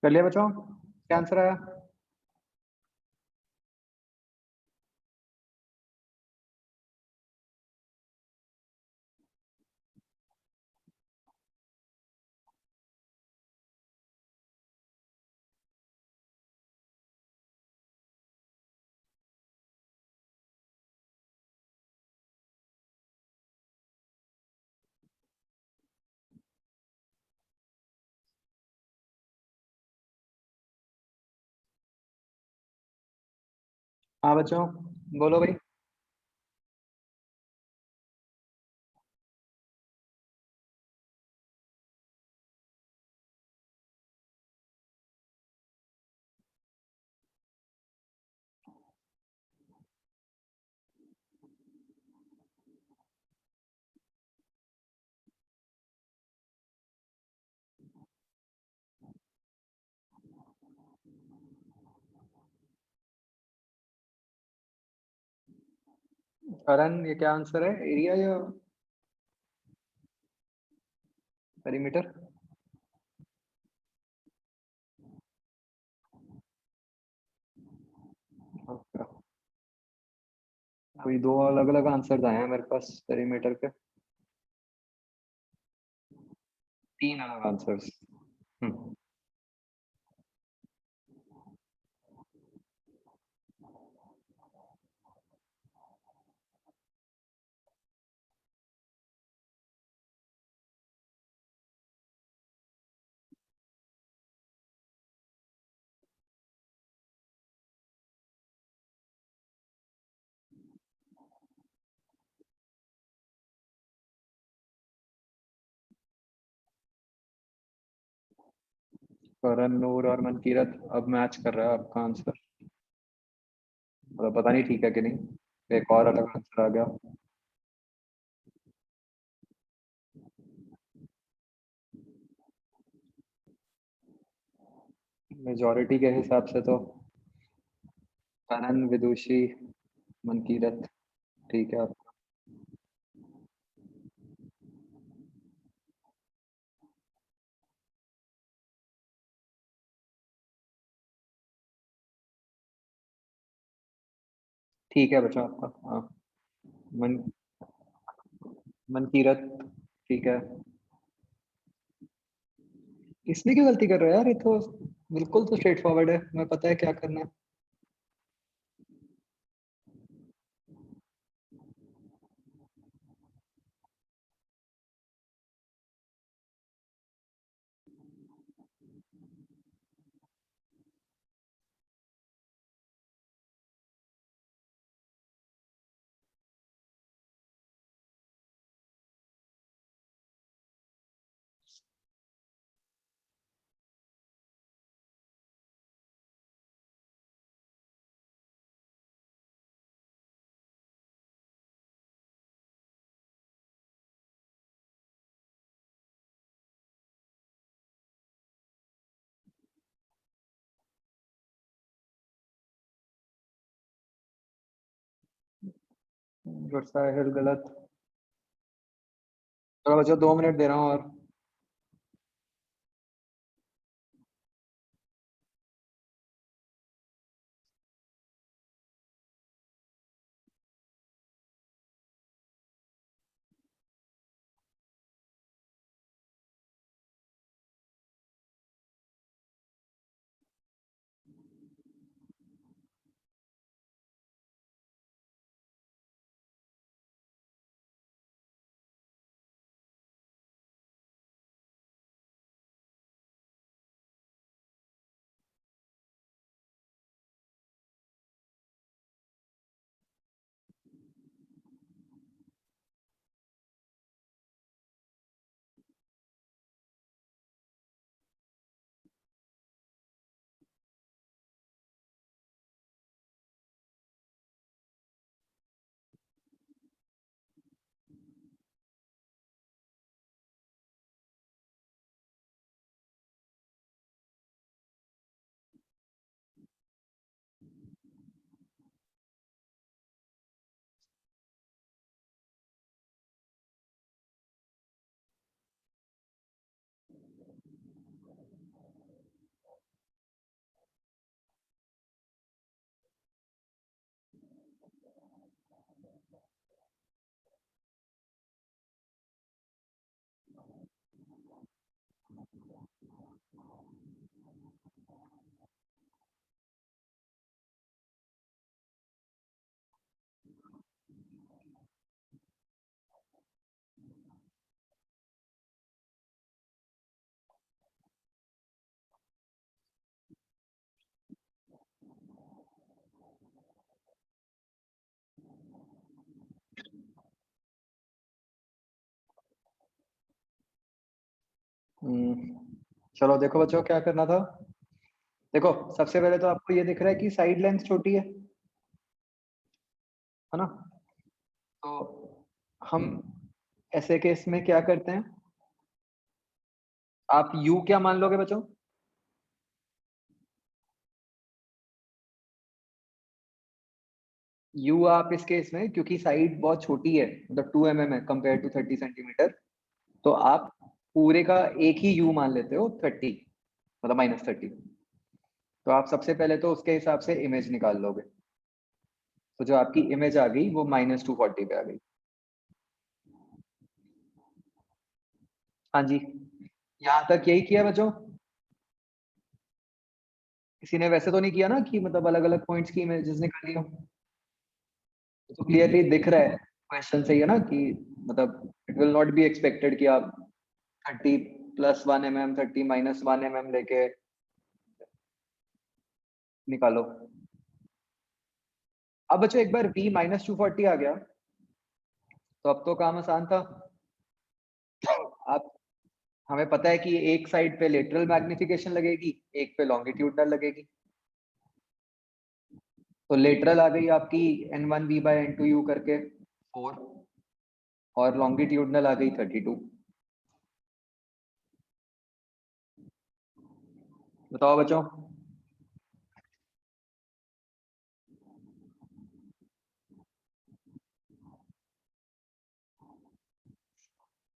कर लिया बच्चों, क्या आंसर आया? हाँ बच्चों, बोलो भाई। करण, ये क्या आंसर है, एरिया या पेरीमीटर? ओके, अभी दो अलग अलग आंसर आए हैं मेरे पास पेरीमीटर के। तीन अलग आंसर्स। हम्म। करण, नूर और मनकीरत अब मैच कर रहा है आपका आंसर। मतलब पता नहीं ठीक है कि नहीं, एक और अलग आंसर आ गया। मेजोरिटी के हिसाब से तो करण, विदुषी, मनकीरत, ठीक है। ठीक है बच्चों आपका, हाँ। मन मनकीरत, ठीक है। इसमें क्यों गलती कर रहे हो यार, ये तो बिल्कुल तो स्ट्रेट फॉरवर्ड है, मैं पता है क्या करना है। गुड, गलत। चलो बच्चों, 2 मिनट दे रहा हूँ और। चलो देखो बच्चों क्या करना था। देखो सबसे पहले तो आपको ये दिख रहा है कि साइड लेंथ छोटी है ना। तो हम ऐसे केस में क्या करते हैं, आप u क्या मान लोगे बच्चों? u आप इस केस में, क्योंकि साइड बहुत छोटी है, मतलब 2 mm है कंपेयर टू 30 सेंटीमीटर, तो आप पूरे का एक ही u मान लेते हो 30, मतलब -30। तो आप सबसे पहले तो उसके हिसाब से इमेज निकाल लोगे। तो जो आपकी इमेज आ गई वो -240 पे आ गई। हाँ जी, यहाँ तक यही किया बच्चों? किसी ने वैसे तो नहीं किया ना कि मतलब अलग अलग पॉइंट्स की इमेजेस निकाली हो? तो क्लियरली दिख रहा है क्वेश्चन से ही है ना कि मतलब it will not be expected कि आप 30 + 1 mm 30 - 1 mm लेके निकालो। अब बच्चों एक बार v -240 आ गया तो अब तो काम आसान था। आप, हमें पता है कि एक साइड पे लेटरल मैग्निफिकेशन लगेगी, एक पे लॉन्गिट्यूडनल लगेगी। तो लेटरल आ गई आपकी n1v/n2u करके 4, और लॉन्गिट्यूडनल आ गई 32। बताओ बच्चों।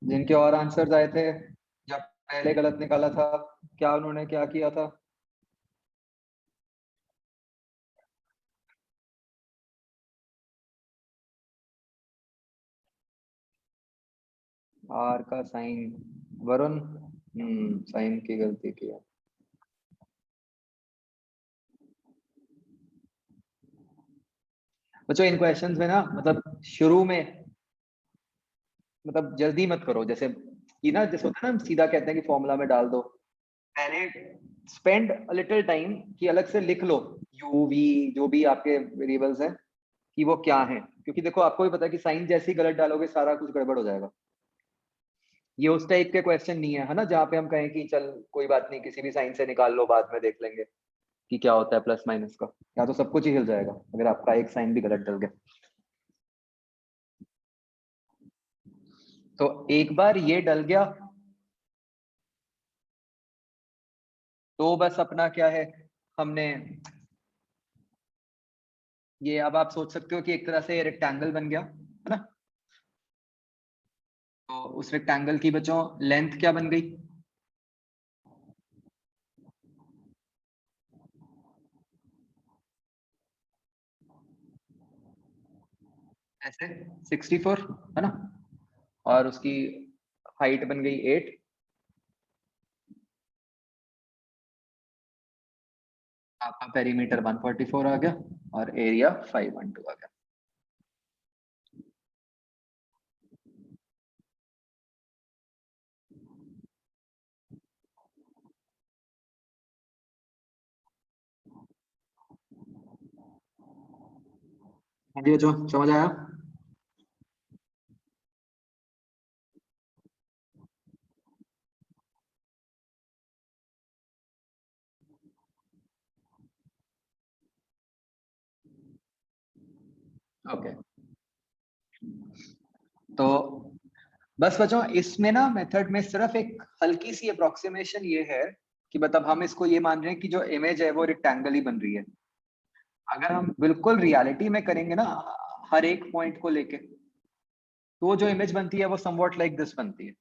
जिनके और आंसर्स आए थे, जब पहले गलत निकाला था, क्या उन्होंने क्या किया था? आर का साइन, वरुण, साइन की गलती किया। बच्चों इन क्वेश्चंस में ना मतलब शुरू में मतलब जल्दी मत करो, जैसे कि ना जैसे होता है ना, हम सीधा कहते हैं कि फॉर्मूला में डाल दो। पहले स्पेंड अ लिटिल टाइम कि अलग से लिख लो यू वी जो भी आपके वेरिएबल्स हैं कि वो क्या है, क्योंकि देखो आपको भी पता है कि साइन जैसे ही गलत डालोगे सारा कुछ गड़बड़ हो जाएगा। ये उस टाइप के क्वेश्चन नहीं है, है ना, जहाँ पे हम कहें कि चल कोई बात नहीं किसी भी साइन से निकाल लो, बाद में देख लेंगे कि क्या होता है प्लस माइनस का। या तो सब कुछ ही हिल जाएगा अगर आपका एक साइन भी गलत डल गया। तो एक बार ये डल गया तो बस अपना क्या है, हमने ये, अब आप सोच सकते हो कि एक तरह से रेक्टेंगल बन गया है ना। तो उस रेक्टेंगल की बच्चों लेंथ क्या बन गई? ऐसे 64 है ना, और उसकी हाइट बन गई 8। आपका पेरीमीटर 144 आ गया और एरिया 512 आ गया। हाँ जी बच्चों समझ आया? ओके। तो बस बच्चों इसमें ना मेथड में सिर्फ एक हल्की सी अप्रोक्सीमेशन ये है कि मतलब हम इसको ये मान रहे हैं कि जो इमेज है वो रेक्टेंगल ही बन रही है। अगर हम बिल्कुल रियलिटी में करेंगे ना हर एक पॉइंट को लेके, तो जो इमेज बनती है वो समवॉट लाइक दिस बनती है।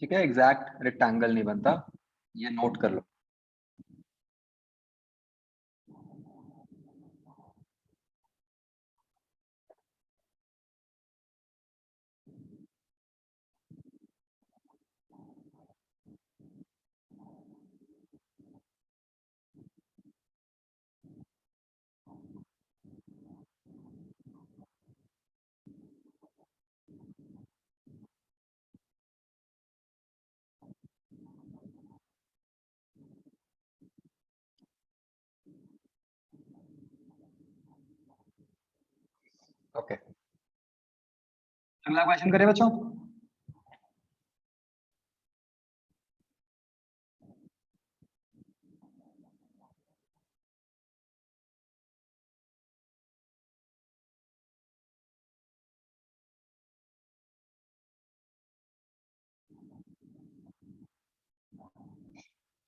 ठीक है, एग्जैक्ट रेक्टेंगल नहीं बनता, ये नोट कर लो। ओके, अगला क्वेश्चन करें बच्चों।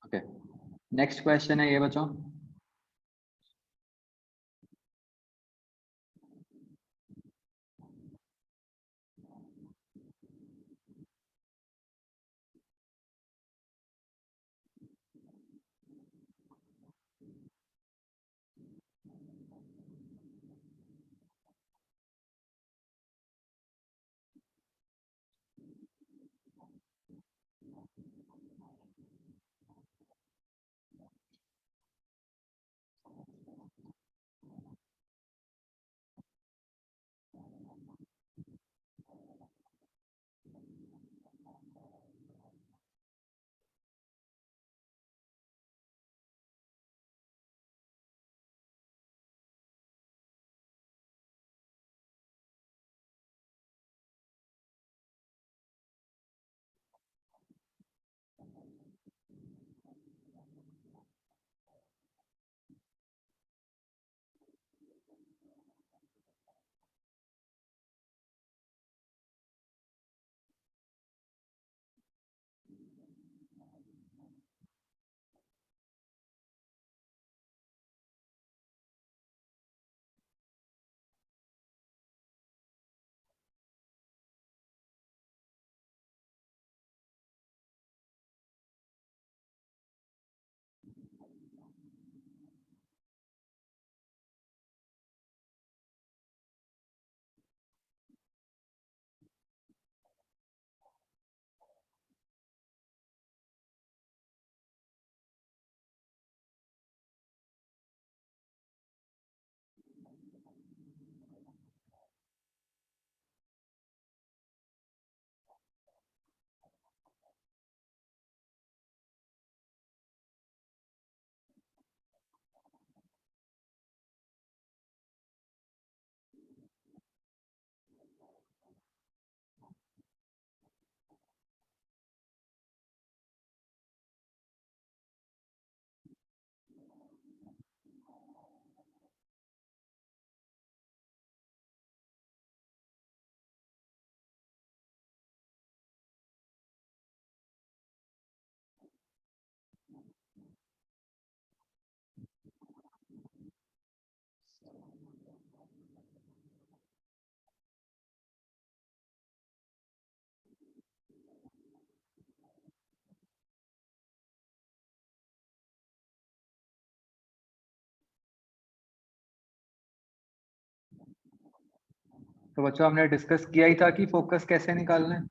ओके, नेक्स्ट क्वेश्चन है ये बच्चों। तो बच्चों हमने डिस्कस किया ही था कि फोकस कैसे निकालना है।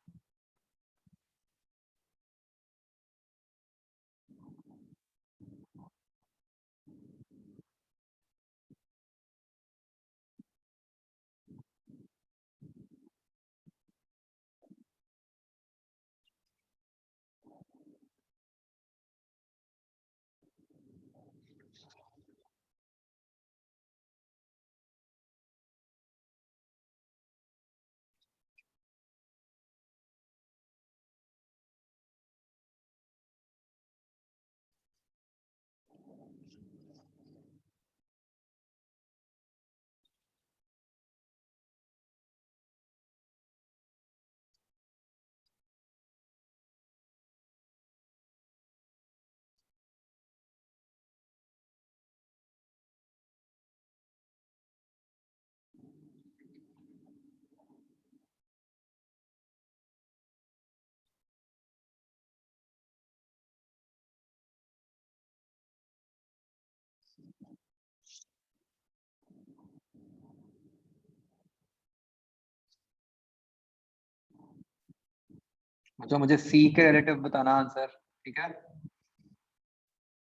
बच्चों मुझे सी के रिलेटिव बताना आंसर, ठीक है?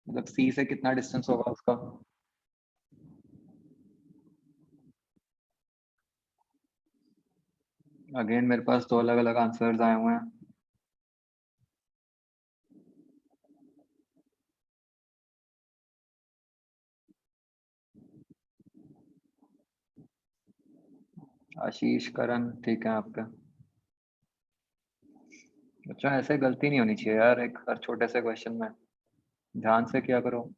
मतलब सी से कितना डिस्टेंस होगा उसका। अगेन मेरे पास दो अलग अलग आंसर्स आए हुए हैं। आशीष करण ठीक है आपका। अच्छा ऐसे गलती नहीं होनी चाहिए यार, एक हर छोटे से क्वेश्चन में ध्यान से किया करो।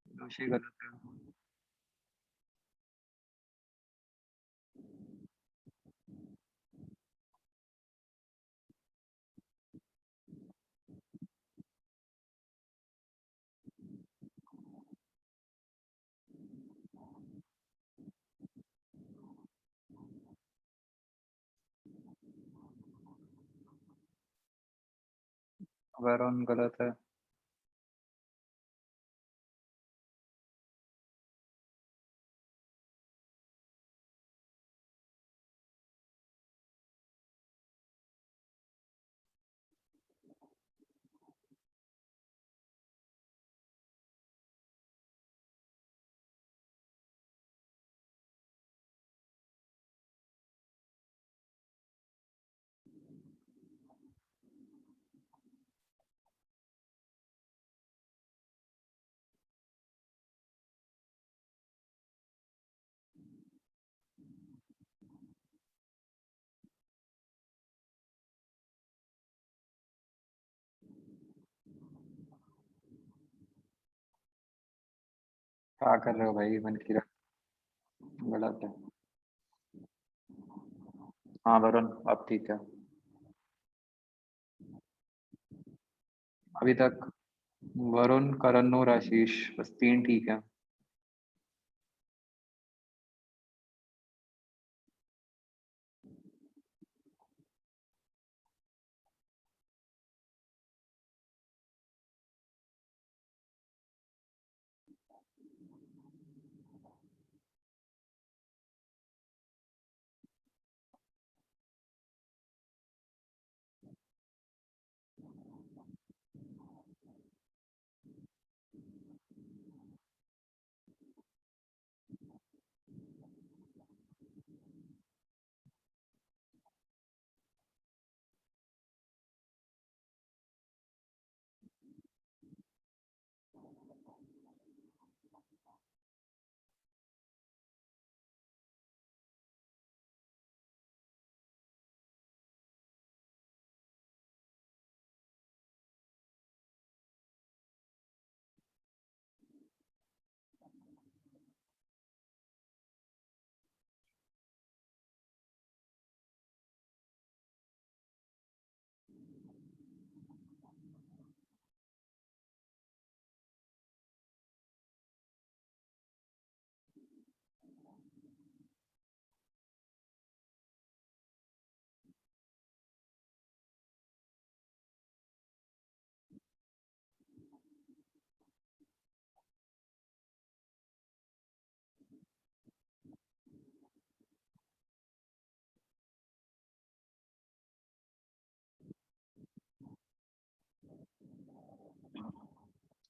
दोषी गलत है। वरुण गलत है। क्या कर रहे हो भाई, मन की गलत है। हाँ वरुण अब ठीक है। अभी तक वरुण, करण और आशीष, बस तीन ठीक है।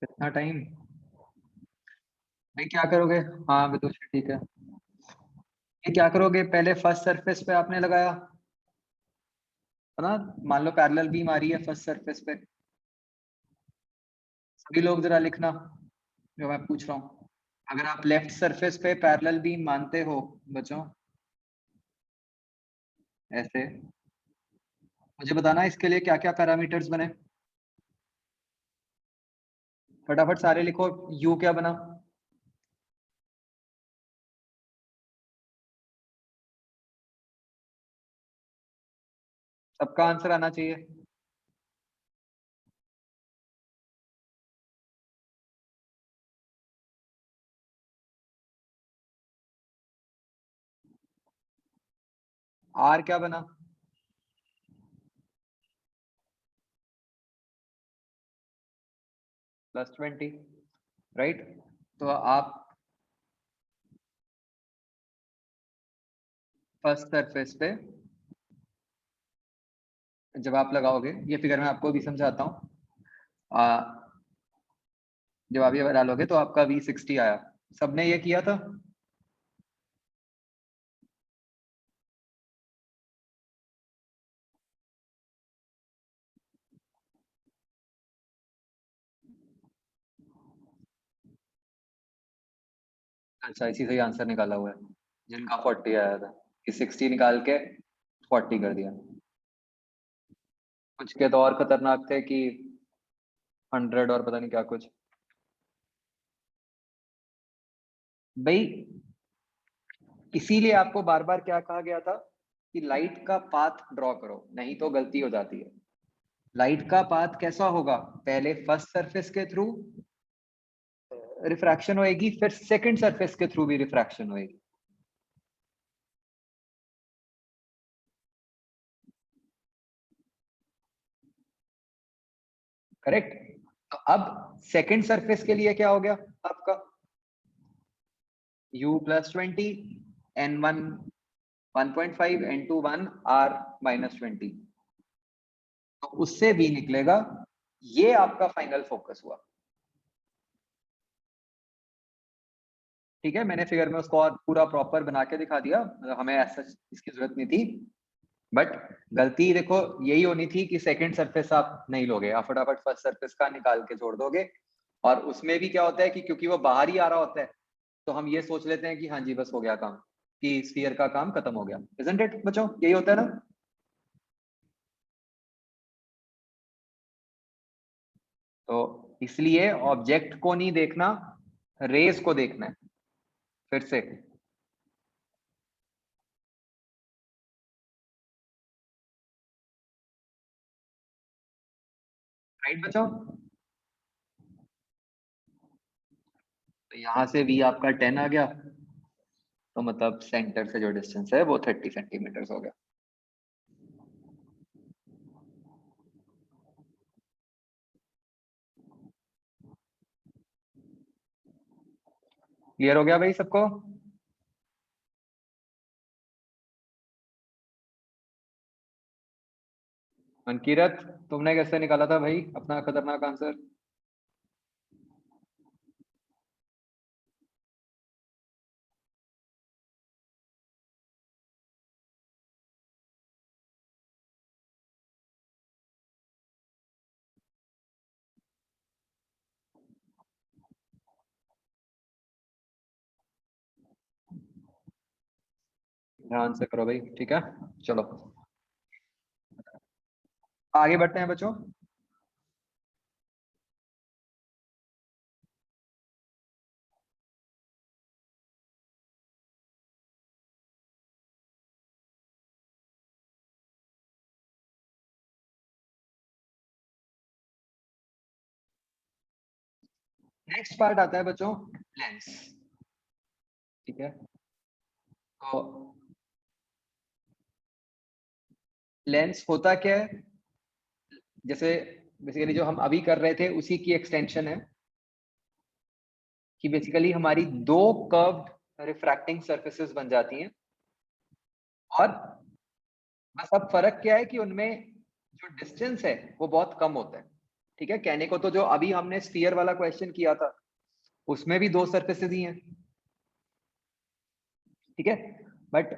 कितना टाइम? भाई क्या करोगे? हाँ विदुषी ठीक है। ये क्या करोगे, पहले फर्स्ट सरफेस पे आपने लगाया है ना, मान लो पैरेलल बीम आ रही है फर्स्ट सरफेस पे। सभी लोग जरा लिखना जो मैं पूछ रहा हूँ। अगर आप लेफ्ट सरफेस पे पैरेलल बीम मानते हो बच्चों, ऐसे मुझे बताना इसके लिए क्या क्या पैरामीटर्स बने। फटाफट सारे लिखो। यू क्या बना? सबका आंसर आना चाहिए। आर क्या बना? +20, राइट। तो आप फर्स्ट सरफेस पे जब आप लगाओगे, ये फिगर मैं आपको भी समझाता हूँ। जब आप ये डालोगे तो आपका V60 आया। सबने ये किया था? अच्छा, इसी से ही आंसर निकाला हुआ है। जिनका 40 आया था कि 60 निकाल के 40 कर दिया। कुछ के तो और खतरनाक थे कि 100 और पता नहीं क्या कुछ। भाई इसीलिए आपको बार बार क्या कहा गया था कि लाइट का पाथ ड्रॉ करो, नहीं तो गलती हो जाती है। लाइट का पाथ कैसा होगा? पहले फर्स्ट सरफेस के थ्रू रिफ्रैक्शन होएगी, फिर सेकंड सरफेस के थ्रू भी रिफ्रैक्शन होएगी। करेक्ट। तो अब सेकंड सरफेस के लिए क्या हो गया आपका? u plus 20, n1 1.5, n2 1, r minus 20। तो उससे भी निकलेगा। ये आपका फाइनल फोकस हुआ। ठीक है, मैंने फिगर में उसको और पूरा प्रॉपर बना के दिखा दिया, मतलब हमें ऐसा इसकी जरूरत नहीं थी। बट गलती देखो यही होनी थी कि सेकंड सरफेस आप नहीं लोगे, आप फटाफट फर्स्ट सरफेस का निकाल के छोड़ दोगे। और उसमें भी क्या होता है कि क्योंकि वो बाहर ही आ रहा होता है, तो हम ये सोच लेते हैं कि हाँ जी बस हो गया काम, कि स्फीयर का काम खत्म हो गया। इजंट इट बच्चों? यही होता है ना? तो इसलिए ऑब्जेक्ट को नहीं देखना, रेस को देखना है। फिर से राइट बच्चों? तो यहाँ से भी आपका 10 आ गया, तो मतलब सेंटर से जो डिस्टेंस है वो 30 सेंटीमीटर हो गया। क्लियर हो गया भाई सबको? मनकीरत, तुमने कैसे निकाला था भाई अपना खतरनाक आंसर? ध्यान से करो भाई, ठीक है। चलो आगे बढ़ते हैं बच्चों। नेक्स्ट पार्ट आता है बच्चों लेंस। ठीक है, तो लेंस होता क्या है? जैसे बेसिकली जो हम अभी कर रहे थे उसी की एक्सटेंशन है, कि बेसिकली हमारी दो कर्व्ड रिफ्रैक्टिंग सरफेसेस बन जाती हैं। और बस अब फर्क क्या है कि उनमें जो डिस्टेंस है वो बहुत कम होता है। ठीक है, कहने को तो जो अभी हमने स्फीयर वाला क्वेश्चन किया था उसमें भी दो सरफेसेस ही हैं। ठीक है, बट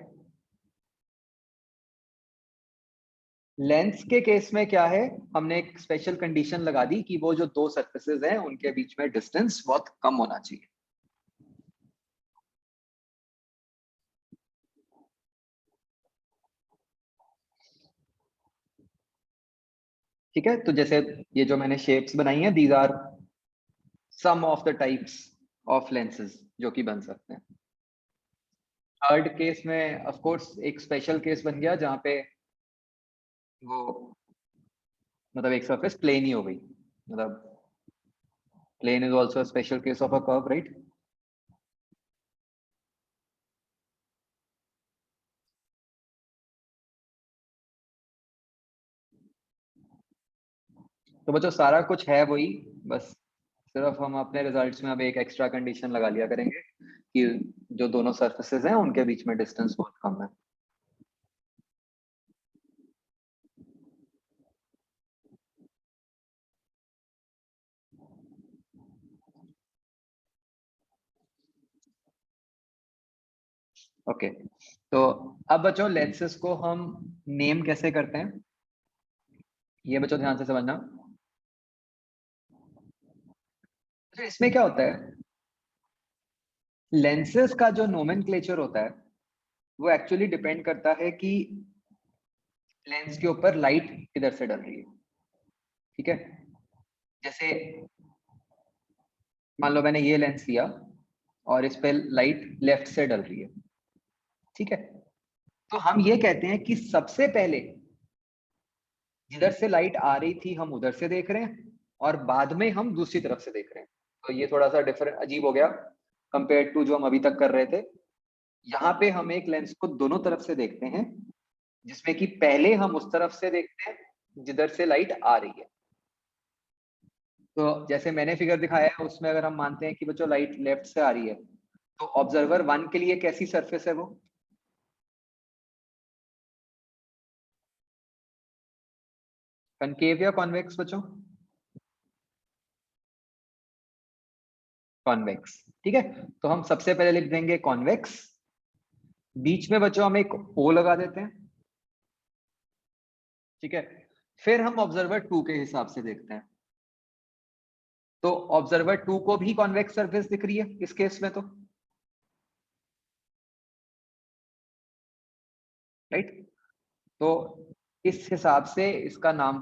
लेंस के केस में क्या है, हमने एक स्पेशल कंडीशन लगा दी कि वो जो दो सरफेसेस हैं उनके बीच में डिस्टेंस बहुत कम होना चाहिए। ठीक है, तो जैसे ये जो मैंने शेप्स बनाई हैं, these are some of the types of lenses जो कि बन सकते हैं। थर्ड केस में ऑफ कोर्स एक स्पेशल केस बन गया जहां पे वो मतलब एक सरफेस प्लेन ही हो गई, मतलब plane is also a special case of a curve, right? तो बच्चों सारा कुछ है वही, बस सिर्फ हम अपने रिजल्ट्स में अब एक एक्स्ट्रा कंडीशन लगा लिया करेंगे कि जो दोनों सरफेसेस हैं उनके बीच में डिस्टेंस बहुत कम है। ओके, तो अब बच्चों लेंसेज को हम नेम कैसे करते हैं, ये बच्चों ध्यान से समझना। तो इसमें क्या होता है, लेंसेज का जो नोमेनक्लेचर होता है वो एक्चुअली डिपेंड करता है कि लेंस के ऊपर लाइट किधर से डल रही है। ठीक है, जैसे मान लो मैंने ये लेंस लिया और इस पे लाइट लेफ्ट से डल रही है। ठीक है, तो हम ये कहते हैं कि सबसे पहले जिधर से लाइट आ रही थी हम उधर से देख रहे हैं और बाद में हम दूसरी तरफ से देख रहे हैं। तो ये थोड़ा सा डिफरेंट अजीब हो गया कंपेयर टू जो हम अभी तक कर रहे थे। यहाँ पे हम एक लेंस को दोनों तरफ से देखते हैं, जिसमें कि पहले हम उस तरफ से देखते हैं जिधर से लाइट आ रही है। तो जैसे मैंने फिगर दिखाया है उसमें अगर हम मानते हैं कि बच्चों लाइट लेफ्ट से आ रही है, तो ऑब्जर्वर 1 के लिए कैसी सरफेस है वो, कनकेव या कॉन्वेक्स बच्चों? कॉन्वेक्स। ठीक है, तो हम सबसे पहले लिख देंगे कॉन्वेक्स, बीच में बच्चों हम एक ओ लगा देते हैं। ठीक है, फिर हम ऑब्जर्वर 2 के हिसाब से देखते हैं। तो ऑब्जर्वर 2 को भी कॉन्वेक्स सरफेस दिख रही है इस केस में, तो राइट। तो इस हिसाब से इसका नाम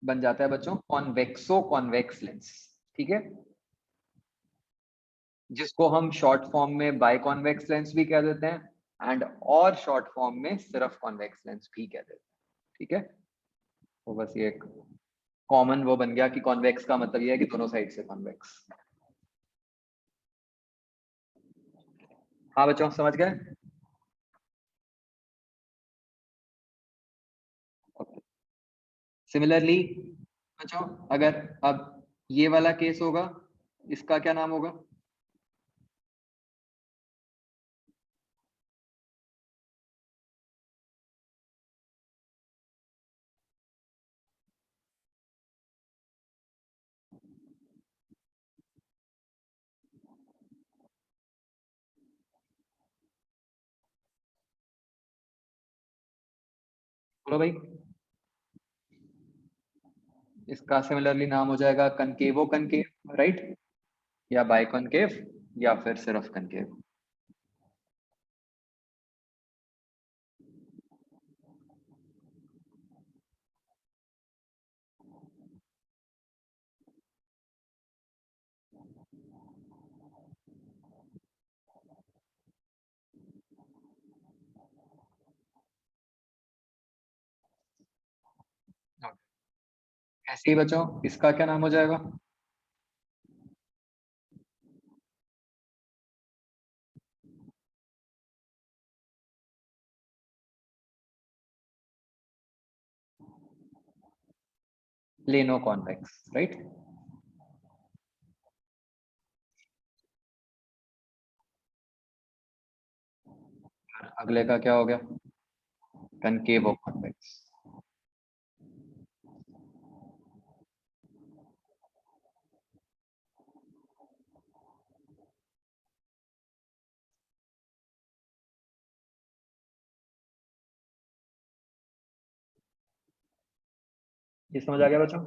बन जाता है बच्चों कॉन्वेक्सो कॉन्वेक्स लेंस। ठीक है, जिसको हम शॉर्ट फॉर्म में बाय कॉन्वेक्स लेंस भी कह देते हैं एंड और शॉर्ट फॉर्म में सिर्फ कॉन्वेक्स लेंस भी कह देते हैं। ठीक है, तो बस ये एक कॉमन वो बन गया कि कॉन्वेक्स का मतलब ये है कि दोनों साइड से कॉन्वेक्स। हाँ बच्चों समझ गए? सिमिलरली बच्चों अगर अब ये वाला केस होगा, इसका क्या नाम होगा? बोलो भाई। इसका सिमिलरली नाम हो जाएगा कनकेवो कनकेव, राइट, या बाय कॉनकेव या फिर सिर्फ कनकेव। ऐसे ही बच्चों इसका क्या नाम हो जाएगा? लेनो कॉन्वेक्स, राइट। अगले का क्या हो गया? कनकेवो कॉन्वेक्स। ये समझ आ गया बच्चों?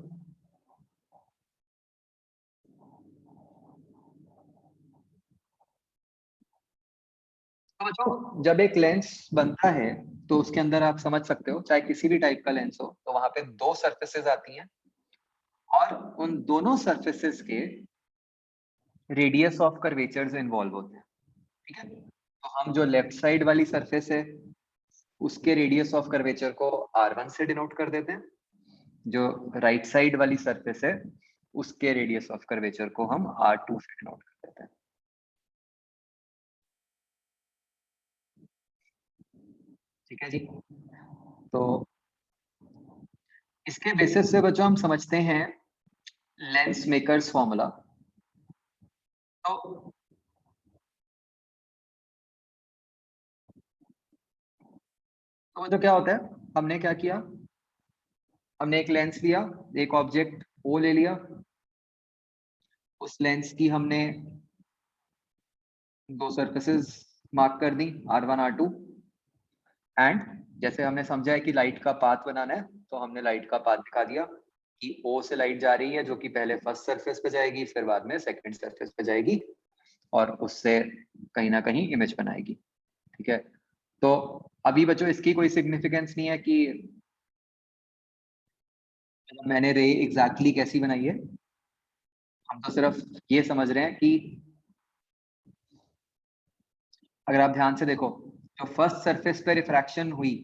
तो बच्चों जब एक लेंस बनता है तो उसके अंदर आप समझ सकते हो चाहे किसी भी टाइप का लेंस हो, तो वहां पे दो सरफेसेस आती हैं और उन दोनों सरफेसेस के रेडियस ऑफ कर्वेचर्स इन्वॉल्व होते हैं। ठीक है, तो हम जो लेफ्ट साइड वाली सरफेस है उसके रेडियस ऑफ कर्वेचर को R1 से डिनोट कर देते हैं, जो राइट साइड वाली सरफेस है उसके रेडियस ऑफ कर्वेचर को हम R2 से डिनोट कर देते हैं। ठीक है जी, तो इसके बेसिस से बच्चों हम समझते हैं लेंस मेकर्स फॉर्मूला। तो तो क्या होता है, हमने क्या किया, हमने एक लेंस लिया, एक ऑब्जेक्ट ओ ले लिया, उस लेंस की हमने दो सरफेसेस मार्क कर दी, R1 R2, एंड जैसे हमने समझा है कि लाइट का पाथ बनाना है, तो हमने लाइट का पाथ दिखा दिया कि O से लाइट जा रही है, जो कि पहले फर्स्ट सरफेस पे जाएगी, फिर बाद में सेकंड सरफेस पे जाएगी और उससे कहीं ना कहीं इमेज बनाएगी। ठीक है, तो अभी बच्चों इसकी कोई सिग्निफिकेंस नहीं है कि मैंने रे एग्जैक्टली कैसी बनाई है। हम तो सिर्फ ये समझ रहे हैं कि अगर आप ध्यान से देखो, जो फर्स्ट सरफेस पे रिफ्रैक्शन हुई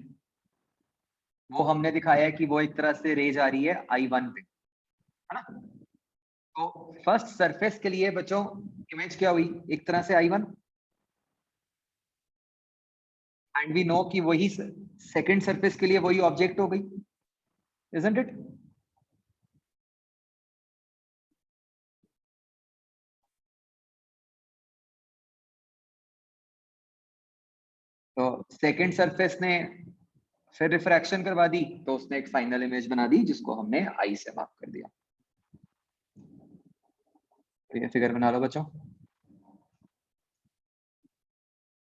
वो हमने दिखाया है कि वो एक तरह से रे जा रही है I1 पे, है ना। तो फर्स्ट सरफेस के लिए बच्चों इमेज क्या हुई, एक तरह से I1, एंड वी नो कि वही सेकंड सरफेस के लिए वही ऑब्जेक्ट हो गई, इजंट इट। तो सेकंड सरफेस ने फिर रिफ्रैक्शन करवा दी, तो उसने एक फाइनल इमेज बना दी जिसको हमने आई से मार्क कर दिया। तो ये फिगर बना लो बच्चों।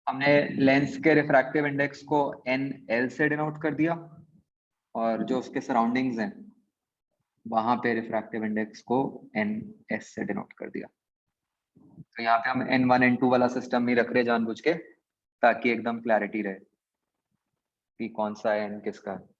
हमने लेंस के रिफ्रैक्टिव इंडेक्स को NL से डिनोट कर दिया और जो उसके सराउंडिंग्स हैं वहां पे रिफ्रैक्टिव इंडेक्स को NS से डिनोट कर दिया। तो यहाँ पे हम N1 N2 वाला सिस्टम नहीं रख रहे जानबूझ के, ताकि एकदम क्लैरिटी रहे कि कौन सा है N किसका है।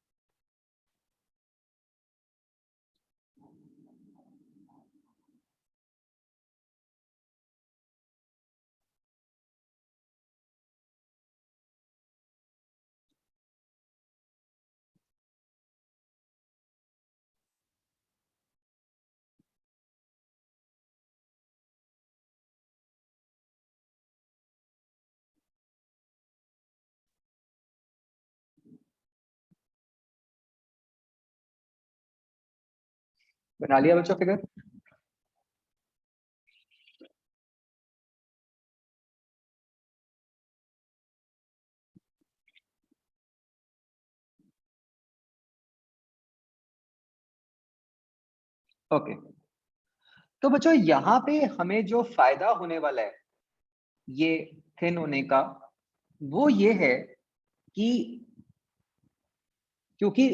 बना लिया बच्चों फिगर। ओके, तो बच्चों यहाँ पे हमें जो फायदा होने वाला है ये थिन होने का, वो ये है कि क्योंकि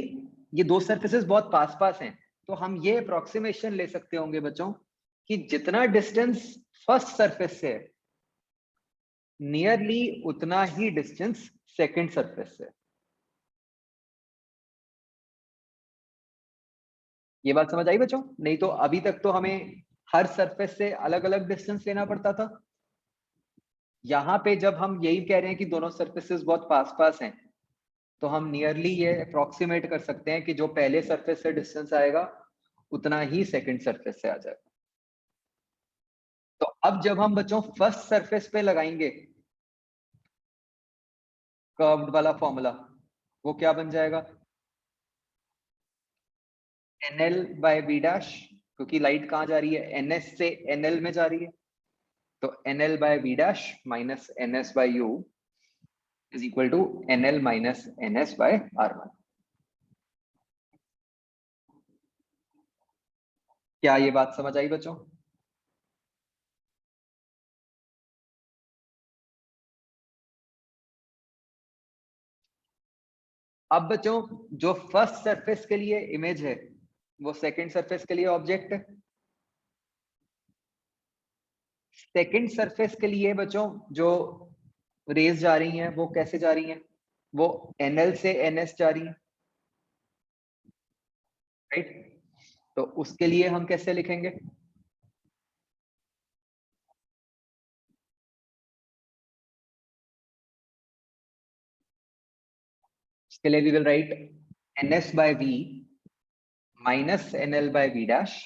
ये दो सरफेसेस बहुत पास पास हैं, तो हम ये अप्रोक्सीमेशन ले सकते होंगे बच्चों कि जितना डिस्टेंस फर्स्ट सरफेस से है नियरली उतना ही डिस्टेंस सेकंड सरफेस से। ये बात समझ आई बच्चों? नहीं तो अभी तक तो हमें हर सरफेस से अलग अलग डिस्टेंस लेना पड़ता था। यहाँ पे जब हम यही कह रहे हैं कि दोनों सरफेसेस बहुत पास पास हैं, तो हम नियरली ये अप्रोक्सीमेट कर सकते हैं कि जो पहले सरफेस से डिस्टेंस आएगा उतना ही सेकंड सरफेस से आ जाएगा। तो अब जब हम बच्चों फर्स्ट सरफेस पे लगाएंगे कर्व्ड वाला फॉर्मूला, वो क्या बन जाएगा, NL बाय बी डैश, क्योंकि लाइट कहाँ जा रही है, NS से NL में जा रही है, तो NL by B dash minus NS by U is equal to NL minus NS by R1। क्या ये बात समझ आई बच्चों? अब बच्चों जो फर्स्ट सरफेस के लिए इमेज है वो सेकंड सरफेस के लिए ऑब्जेक्ट है। सेकंड सरफेस के लिए बच्चों जो रेज जा रही हैं वो कैसे जा रही हैं, वो NL से NS जा रही हैं, राइट। तो उसके लिए हम कैसे लिखेंगे, इसके लिए we will write NS by V minus NL by V dash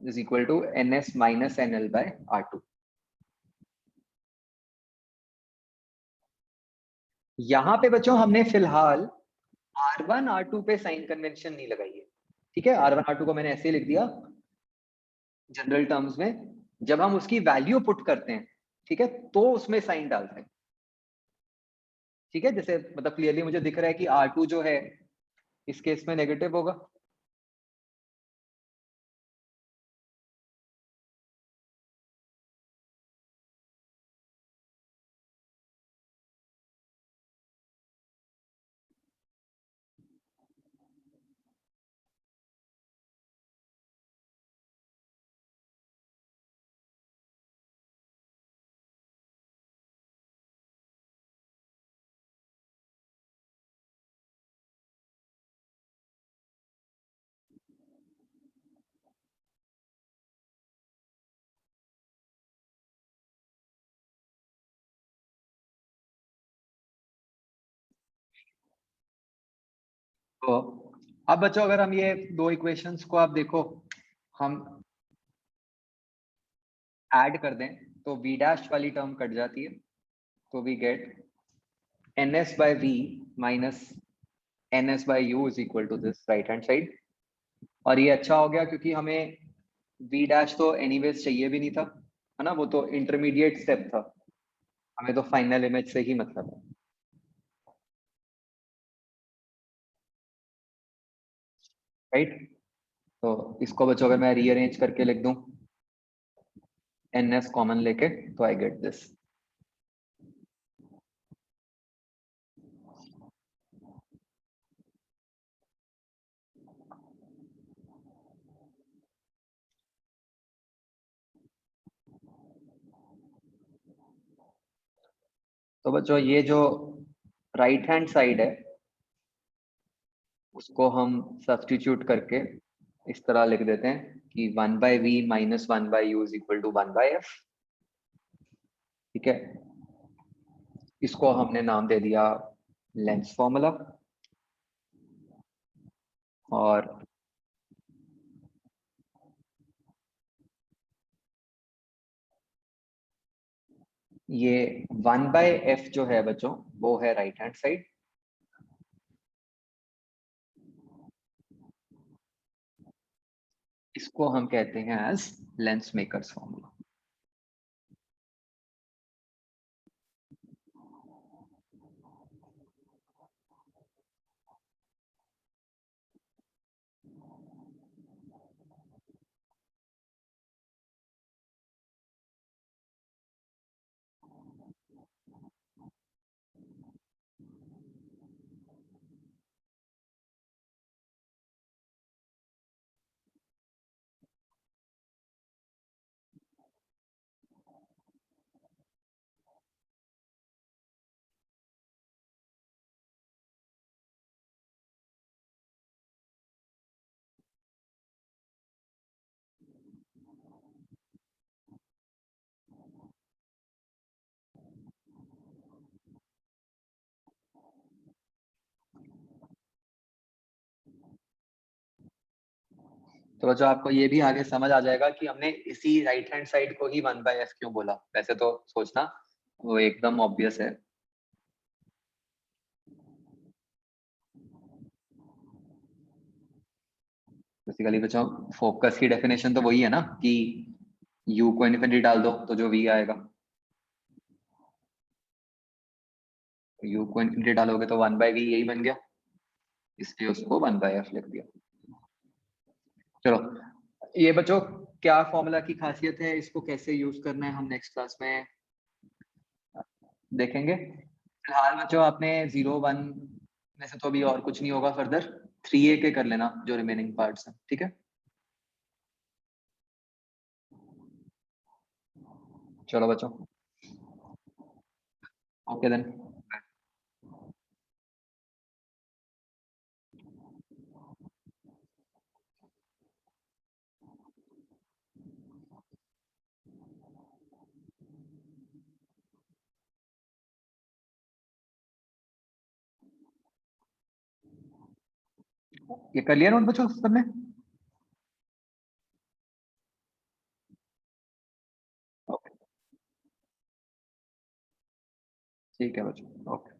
is equal to NS minus NL by R2। यहां पे बच्चों हमने फिलहाल R1 R2 पे साइन कन्वेंशन नहीं लगाई है। ठीक है, R1 R2 को मैंने ऐसे ही लिख दिया जनरल टर्म्स में। जब हम उसकी वैल्यू पुट करते हैं, ठीक है, तो उसमें साइन डालते हैं। ठीक है, जैसे मतलब क्लियरली मुझे दिख रहा है कि R2 जो है इस केस में नेगेटिव होगा। तो अब बच्चों अगर हम ये दो इक्वेशंस को आप देखो, हम ऐड कर दें तो v डैश वाली टर्म कट जाती है, तो we get ns by v minus ns by u is equal to this right hand side। और ये अच्छा हो गया क्योंकि हमें v डैश तो एनीवेज चाहिए भी नहीं था, है ना, वो तो इंटरमीडिएट स्टेप था, हमें तो फाइनल इमेज से ही मतलब है। राइट, तो इसको बच्चों अगर मैं रीअरेंज करके लिख दूं ns कॉमन लेके, तो आई गेट दिस। तो बच्चों ये जो राइट हैंड साइड है उसको हम सब्स्टिट्यूट करके इस तरह लिख देते हैं कि 1/v minus 1/u is equal to 1/f। ठीक है, इसको हमने नाम दे दिया लेंस फॉर्मूला, और ये 1/f जो है बच्चों वो है राइट हैंड साइड, इसको हम कहते हैं एज लेंस मेकर्स फॉर्मूला। तो बच्चों आपको ये भी आगे समझ आ जाएगा कि हमने इसी राइट हैंड साइड को ही 1/f क्यों बोला। वैसे तो सोचना वो एकदम ऑब्वियस है। बेसिकली बच्चों फोकस की डेफिनेशन तो वही है ना कि u को इन्फिनिटी डाल दो तो जो v आएगा, u को इन्फिनिटी डालोगे तो 1/v यही बन गया, इसलिए उसको 1/f लिख दिया। चलो ये बच्चों क्या फॉर्मूला की खासियत है, इसको कैसे यूज करना है हम नेक्स्ट क्लास में देखेंगे। फिलहाल बच्चों आपने 0 1 में से तो अभी और कुछ नहीं होगा, फर्दर 3a के कर लेना जो रिमेनिंग पार्ट्स हैं। ठीक है, चलो बच्चों, ओके देन। ये कर लिया नोट बच्चों सबने? ओके, ठीक है बच्चों, ओके।